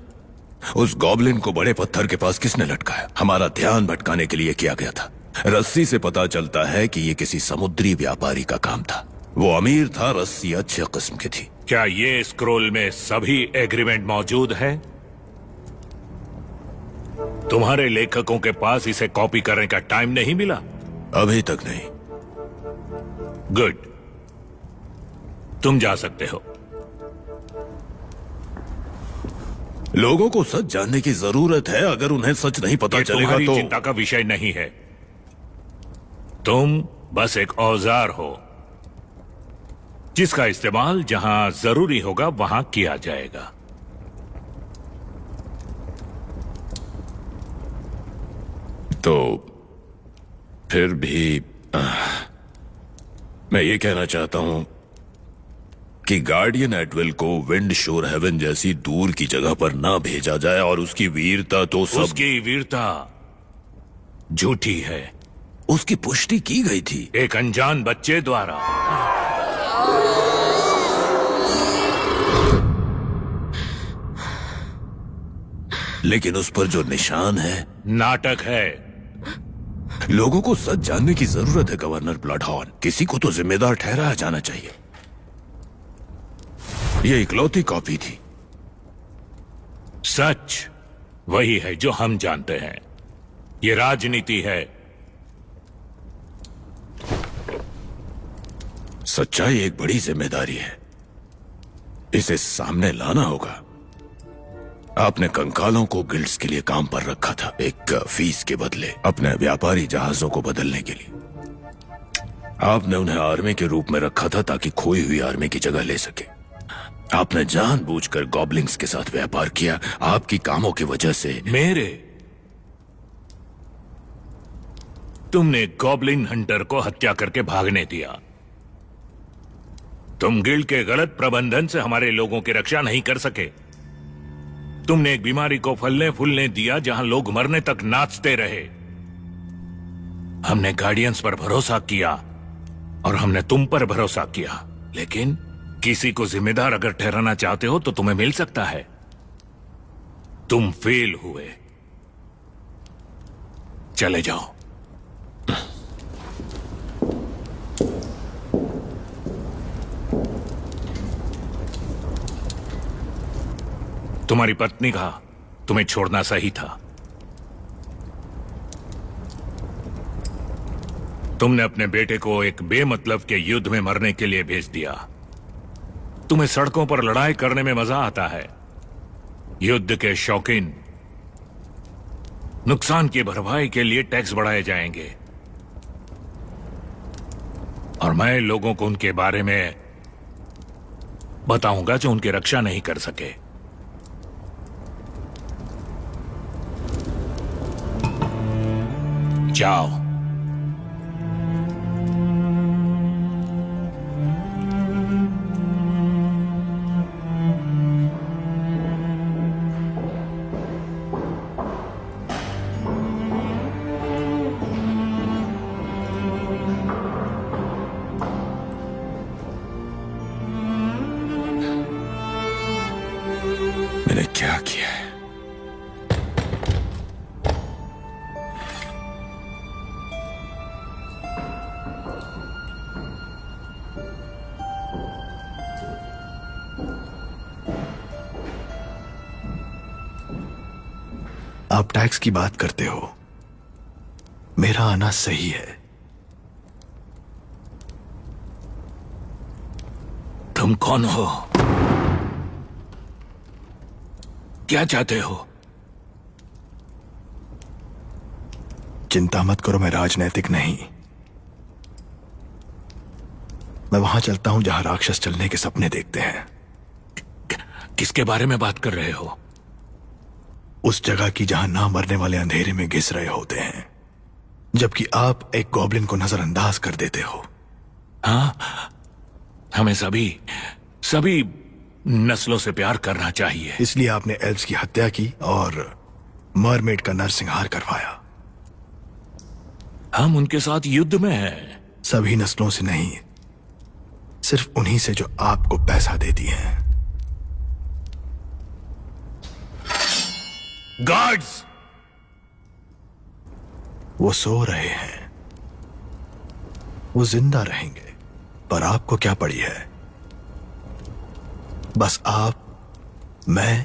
उस गॉबलिन को बड़े पत्थर के पास किसने लटकाया? हमारा ध्यान भटकाने के लिए किया गया था। रस्सी से पता चलता है कि ये किसी समुद्री व्यापारी का काम था। वो अमीर था, रस्सी अच्छे किस्म की थी। क्या ये स्क्रॉल में सभी एग्रीमेंट मौजूद है? तुम्हारे लेखकों के पास इसे कॉपी करने का टाइम नहीं मिला? अभी तक नहीं। गुड, तुम जा सकते हो। लोगों को सच जानने की जरूरत है। अगर उन्हें सच नहीं पता चलेगा तुम्हारी तो चिंता का विषय नहीं है। तुम बस एक औजार हो जिसका इस्तेमाल जहां जरूरी होगा वहां किया जाएगा। तो फिर भी मैं ये कहना चाहता हूं कि गार्डियन एटवेल को विंड शोर हेवन जैसी दूर की जगह पर ना भेजा जाए। और उसकी वीरता तो सब। उसकी वीरता झूठी है। उसकी पुष्टि की गई थी एक अनजान बच्चे द्वारा। लेकिन उस पर जो निशान है नाटक है। लोगों को सच जानने की जरूरत है गवर्नर ब्लडहॉर्न। किसी को तो जिम्मेदार ठहराया जाना चाहिए। ये इकलौती कॉपी थी। सच वही है जो हम जानते हैं। ये राजनीति है। सच्चाई एक बड़ी जिम्मेदारी है। इसे सामने लाना होगा। आपने कंकालों को गिल्ड्स के लिए काम पर रखा था, एक फीस के बदले, अपने व्यापारी जहाजों को बदलने के लिए। आपने उन्हें आर्मी के रूप में रखा था ताकि खोई हुई आर्मी की जगह ले सके। आपने जानबूझकर गॉबलिंग्स के साथ व्यापार किया। आपकी कामों की वजह से मेरे तुमने गॉबलिन हंटर को हत्या करके भागने दिया। तुम गिल्ड के गलत प्रबंधन से हमारे लोगों की रक्षा नहीं कर सके। तुमने एक बीमारी को फलने फूलने दिया जहां लोग मरने तक नाचते रहे। हमने गार्डियंस पर भरोसा किया और हमने तुम पर भरोसा किया। लेकिन किसी को जिम्मेदार अगर ठहराना चाहते हो तो तुम्हें मिल सकता है। तुम फेल हुए। चले जाओ। तुम्हारी पत्नी का तुम्हें छोड़ना सही था। तुमने अपने बेटे को एक बेमतलब के युद्ध में मरने के लिए भेज दिया। तुम्हें सड़कों पर लड़ाई करने में मजा आता है। युद्ध के शौकीन नुकसान की भरपाई के लिए टैक्स बढ़ाए जाएंगे और मैं लोगों को उनके बारे में बताऊंगा जो उनकी रक्षा नहीं कर सके। जाओ। मैंने क्या किया है? आप टैक्स की बात करते हो। मेरा आना सही है। तुम कौन हो? क्या चाहते हो? चिंता मत करो, मैं राजनैतिक नहीं। मैं वहां चलता हूं जहां राक्षस चलने के सपने देखते हैं। किसके बारे में बात कर रहे हो? उस जगह की जहां ना मरने वाले अंधेरे में घिस रहे होते हैं, जबकि आप एक गॉब्लिन को नजरअंदाज कर देते हो। हाँ, हमें सभी नस्लों से प्यार करना चाहिए। इसलिए आपने एल्व्स की हत्या की और मरमेड का नरसंहार करवाया। हम उनके साथ युद्ध में हैं। सभी नस्लों से नहीं, सिर्फ उन्हीं से जो आपको पैसा देती हैं। गार्ड्स! वो सो रहे हैं, वो जिंदा रहेंगे, पर आपको क्या पड़ी है? बस आप, मैं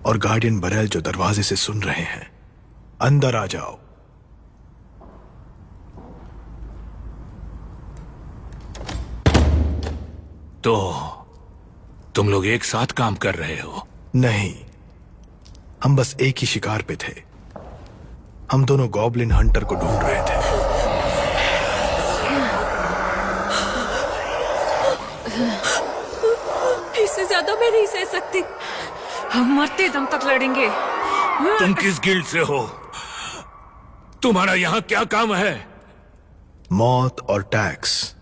और गार्डियन बरेल जो दरवाजे से सुन रहे हैं, अंदर आ जाओ। तो तुम लोग एक साथ काम कर रहे हो? नहीं, हम बस एक ही शिकार पे थे। हम दोनों गॉब्लिन हंटर को ढूंढ रहे थे। इससे ज्यादा मैं नहीं सह सकती। हम मरते दम तक लड़ेंगे। तुम किस गिल्ड से हो? तुम्हारा यहां क्या काम है? मौत और टैक्स,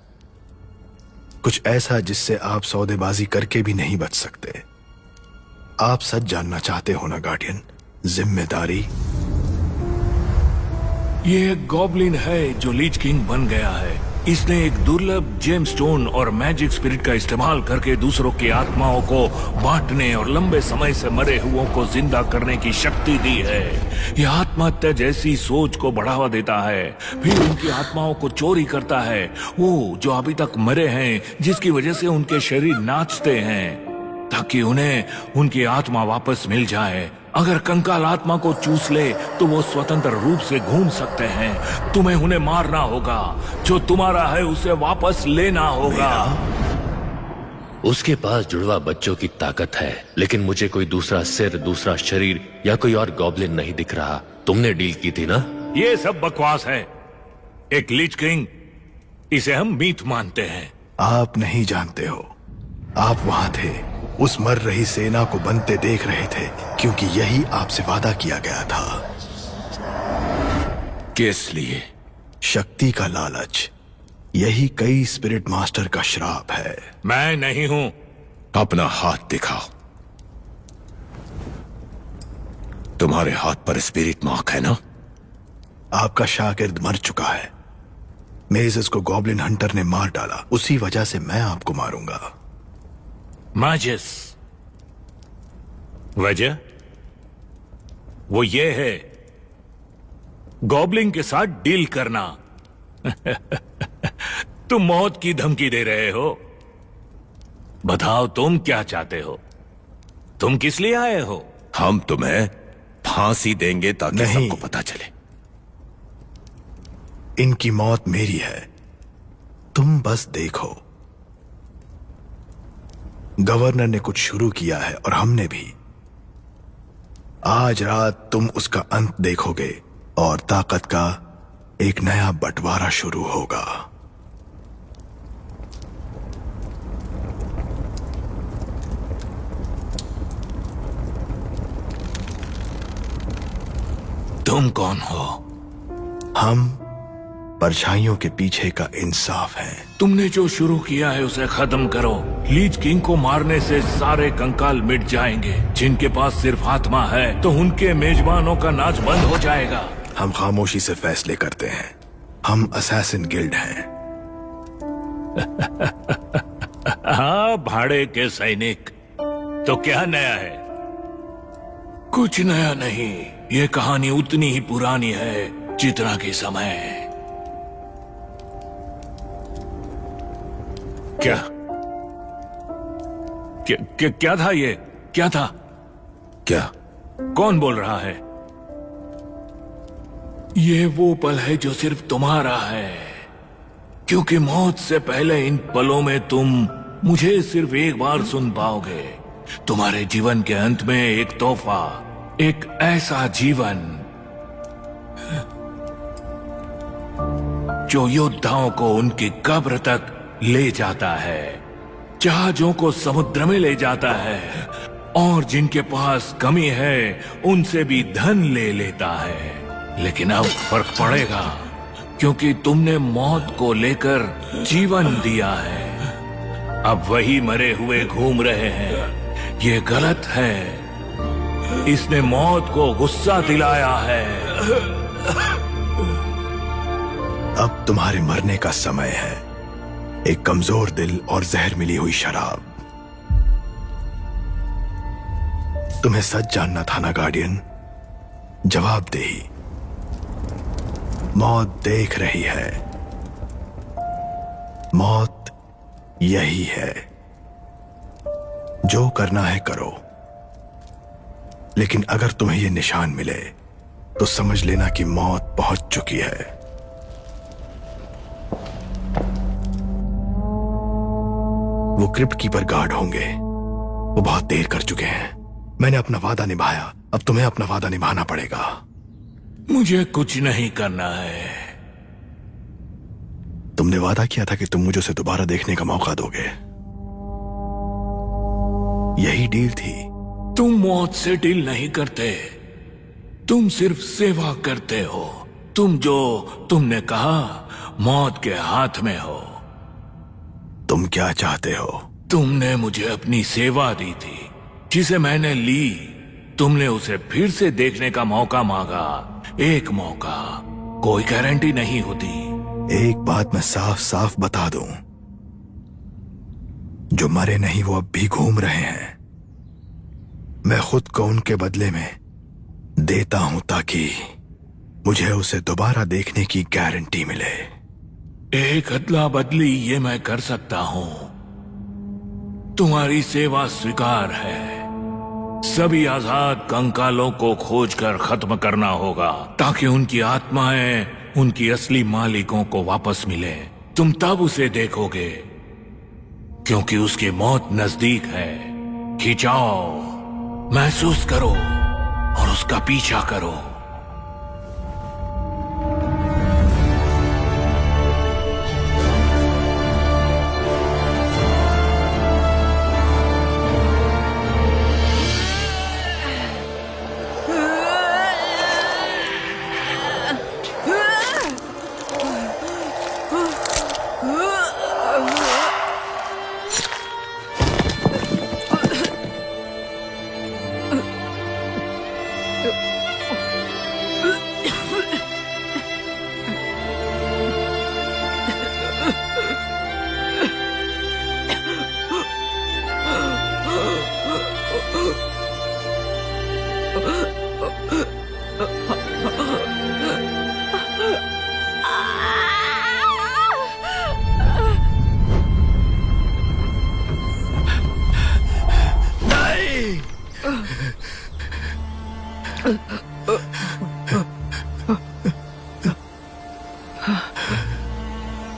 कुछ ऐसा जिससे आप सौदेबाजी करके भी नहीं बच सकते। आप सच जानना चाहते हो ना गार्डियन? जिम्मेदारी। ये एक गॉब्लिन है जो लीच किंग बन गया है। इसने एक दुर्लभ जेमस्टोन और मैजिक स्पिरिट का इस्तेमाल करके दूसरों की आत्माओं को बांटने और लंबे समय से मरे हुओं को जिंदा करने की शक्ति दी है। यह आत्महत्या जैसी सोच को बढ़ावा देता है, फिर उनकी आत्माओं को चोरी करता है, वो जो अभी तक मरे हैं, जिसकी वजह से उनके शरीर नाचते हैं, ताकि उन्हें उनकी आत्मा वापस मिल जाए। अगर कंकाल आत्मा को चूस ले तो वो स्वतंत्र रूप से घूम सकते हैं। तुम्हें उन्हें मारना होगा। जो तुम्हारा है उसे वापस लेना होगा। उसके पास जुड़वा बच्चों की ताकत है, लेकिन मुझे कोई दूसरा सिर, दूसरा शरीर या कोई और गॉब्लिन नहीं दिख रहा। तुमने डील की थी ना? ये सब बकवास है। एक लीच किंग, इसे हम मीट मानते हैं। आप नहीं जानते हो, आप वहां थे, उस मर रही सेना को बनते देख रहे थे, क्योंकि यही आपसे वादा किया गया था। किस लिए? शक्ति का लालच। यही कई स्पिरिट मास्टर का श्राप है। मैं नहीं हूं। अपना हाथ दिखाओ। तुम्हारे हाथ पर स्पिरिट मार्क है ना? आपका शागिर्द मर चुका है। मेजेस को गॉब्लिन हंटर ने मार डाला, उसी वजह से मैं आपको मारूंगा। माजिस, वजह वो ये है, गॉब्लिन के साथ डील करना। तुम मौत की धमकी दे रहे हो। बताओ तुम क्या चाहते हो? तुम किस लिए आए हो? हम तुम्हें फांसी देंगे ताकि सबको पता चले। इनकी मौत मेरी है, तुम बस देखो। गवर्नर ने कुछ शुरू किया है और हमने भी। आज रात तुम उसका अंत देखोगे और ताकत का एक नया बंटवारा शुरू होगा। तुम कौन हो? हम परछाइयों के पीछे का इंसाफ है। तुमने जो शुरू किया है उसे खत्म करो। लीच किंग को मारने से सारे कंकाल मिट जाएंगे। जिनके पास सिर्फ आत्मा है तो उनके मेजबानों का नाच बंद हो जाएगा। हम खामोशी से फैसले करते हैं। हम असैसिन गिल्ड हैं। हाँ, भाड़े के सैनिक। तो क्या नया है? कुछ नया नहीं। ये कहानी उतनी ही पुरानी है जितना कि समय है। क्या क्या, क्या क्या था ये? क्या था? क्या? कौन बोल रहा है? ये वो पल है जो सिर्फ तुम्हारा है। क्योंकि मौत से पहले इन पलों में तुम मुझे सिर्फ एक बार सुन पाओगे। तुम्हारे जीवन के अंत में एक तोहफा, एक ऐसा जीवन जो योद्धाओं को उनकी कब्र तक ले जाता है, जहाजों को समुद्र में ले जाता है, और जिनके पास कमी है उनसे भी धन ले लेता है। लेकिन अब फर्क पड़ेगा, क्योंकि तुमने मौत को लेकर जीवन दिया है। अब वही मरे हुए घूम रहे हैं। ये गलत है। इसने मौत को गुस्सा दिलाया है। अब तुम्हारे मरने का समय है। एक कमजोर दिल और जहर मिली हुई शराब। तुम्हें सच जानना था ना गार्डियन? जवाबदेही। मौत देख रही है। मौत यही है। जो करना है करो, लेकिन अगर तुम्हें यह निशान मिले तो समझ लेना कि मौत पहुंच चुकी है। वो क्रिप्ट कीपर गार्ड होंगे। वो बहुत देर कर चुके हैं। मैंने अपना वादा निभाया, अब तुम्हें अपना वादा निभाना पड़ेगा। मुझे कुछ नहीं करना है। तुमने वादा किया था कि तुम मुझे उसे दोबारा देखने का मौका दोगे। यही डील थी। तुम मौत से डील नहीं करते, तुम सिर्फ सेवा करते हो। तुमने कहा मौत के हाथ में हो। तुम क्या चाहते हो? तुमने मुझे अपनी सेवा दी थी, जिसे मैंने ली। तुमने उसे फिर से देखने का मौका मांगा। एक मौका, कोई गारंटी नहीं होती। एक बात मैं साफ साफ बता दूं, जो मरे नहीं वो अब भी घूम रहे हैं। मैं खुद को उनके बदले में देता हूं ताकि मुझे उसे दोबारा देखने की गारंटी मिले। एक अदला बदली ये मैं कर सकता हूं। तुम्हारी सेवा स्वीकार है। सभी आजाद कंकालों को खोजकर खत्म करना होगा, ताकि उनकी आत्माएं उनकी असली मालिकों को वापस मिले। तुम तब उसे देखोगे, क्योंकि उसकी मौत नजदीक है। खिंचाओ, महसूस करो और उसका पीछा करो।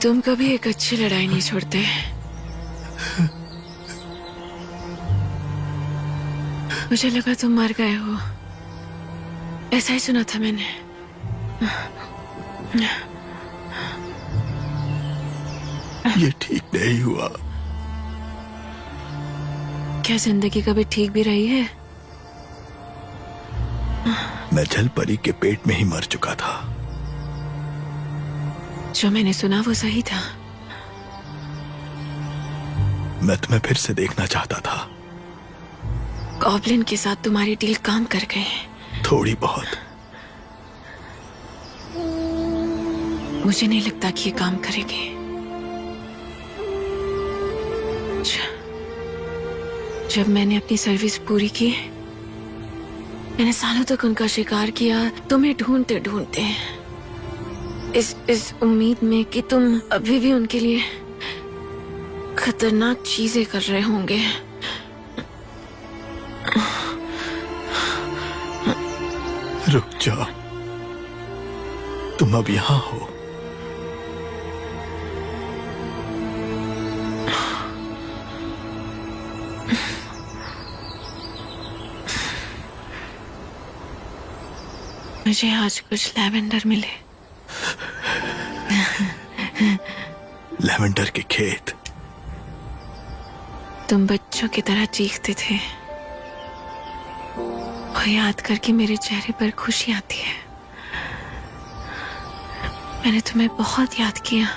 तुम कभी एक अच्छी लड़ाई नहीं छोड़ते। मुझे लगा तुम मर गए हो, ऐसा ही सुना था मैंने। ये ठीक नहीं हुआ। क्या जिंदगी कभी ठीक भी रही है? मैं जल परी के पेट में ही मर चुका था। जो मैंने सुना वो सही था। मैं तुम्हें फिर से देखना चाहता था। गॉब्लिन के साथ तुम्हारी डील काम कर गए। थोड़ी बहुत। मुझे नहीं लगता कि ये काम करेंगे। जब मैंने अपनी सर्विस पूरी की, मैंने सालों तक उनका शिकार किया, तुम्हें ढूंढते ढूंढते, इस उम्मीद में कि तुम अभी भी उनके लिए खतरनाक चीजें कर रहे होंगे। रुक जाओ, तुम अब यहां हो। मुझे आज कुछ लैवेंडर मिले। लैवेंडर के खेत। तुम बच्चों की तरह चीखते थे, वो याद करके मेरे चेहरे पर खुशी आती है। मैंने तुम्हें बहुत याद किया।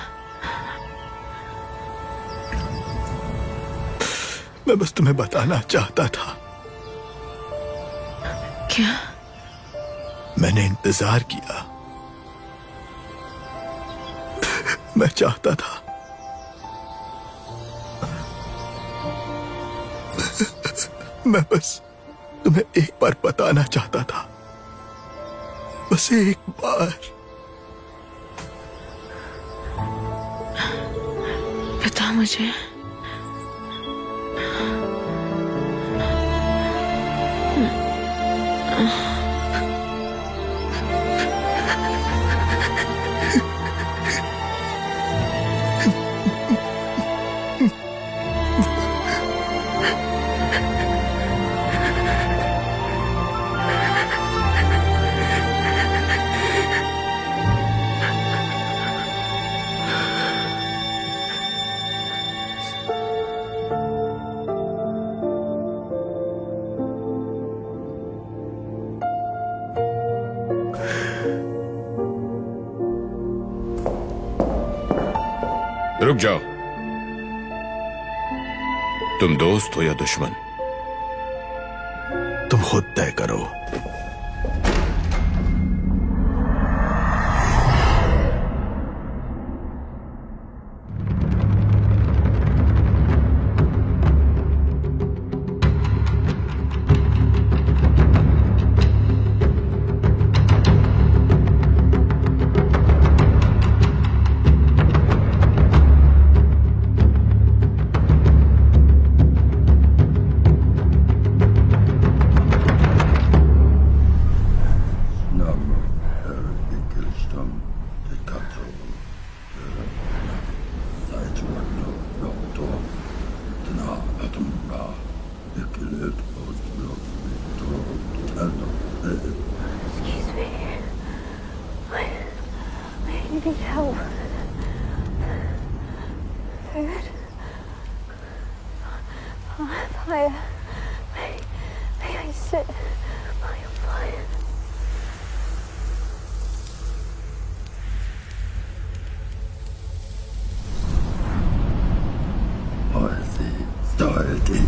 मैं बस तुम्हें बताना चाहता था। क्या? मैंने इंतजार किया। मैं चाहता था मैं बस तुम्हें एक बार बताना चाहता था, बस एक बार। बता मुझे। रुक जाओ। तुम दोस्त हो या दुश्मन? तुम खुद तय करो। Need help. Food. Fire. May I sit by your fire? Dorothy.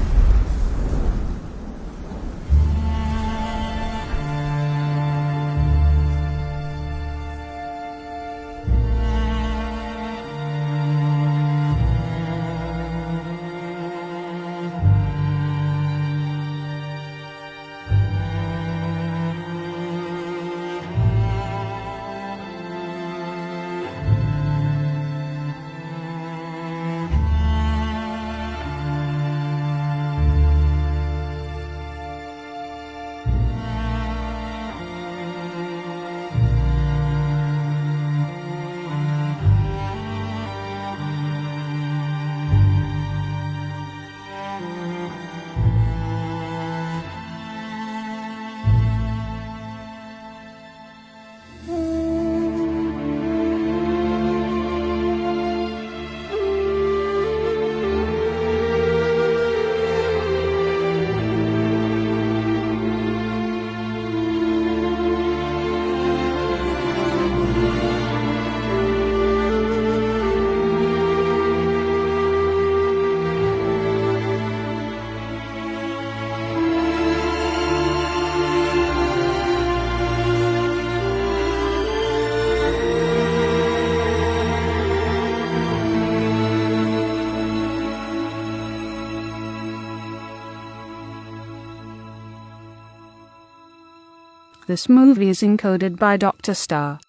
This movie is encoded by Dr. Star.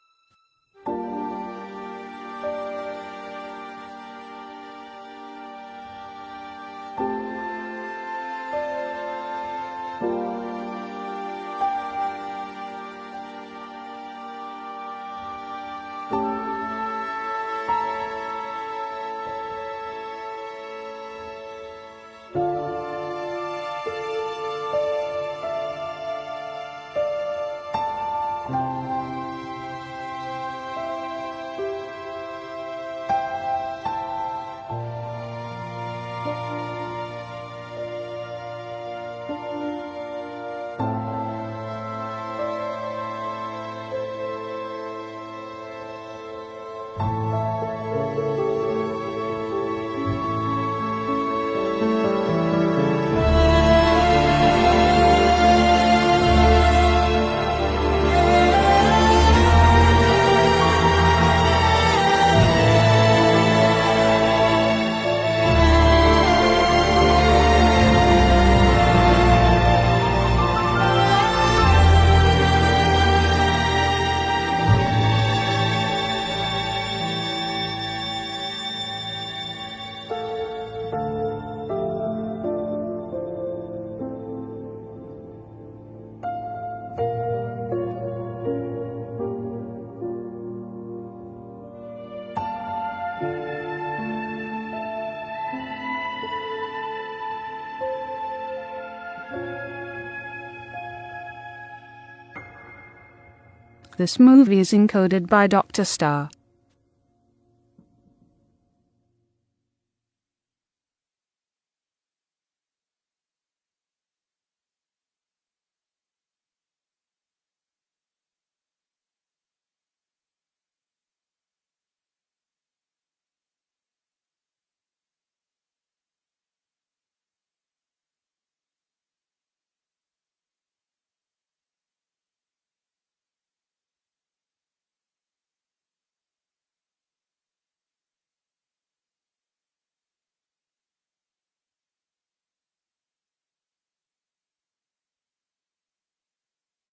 This movie is encoded by Dr. Star.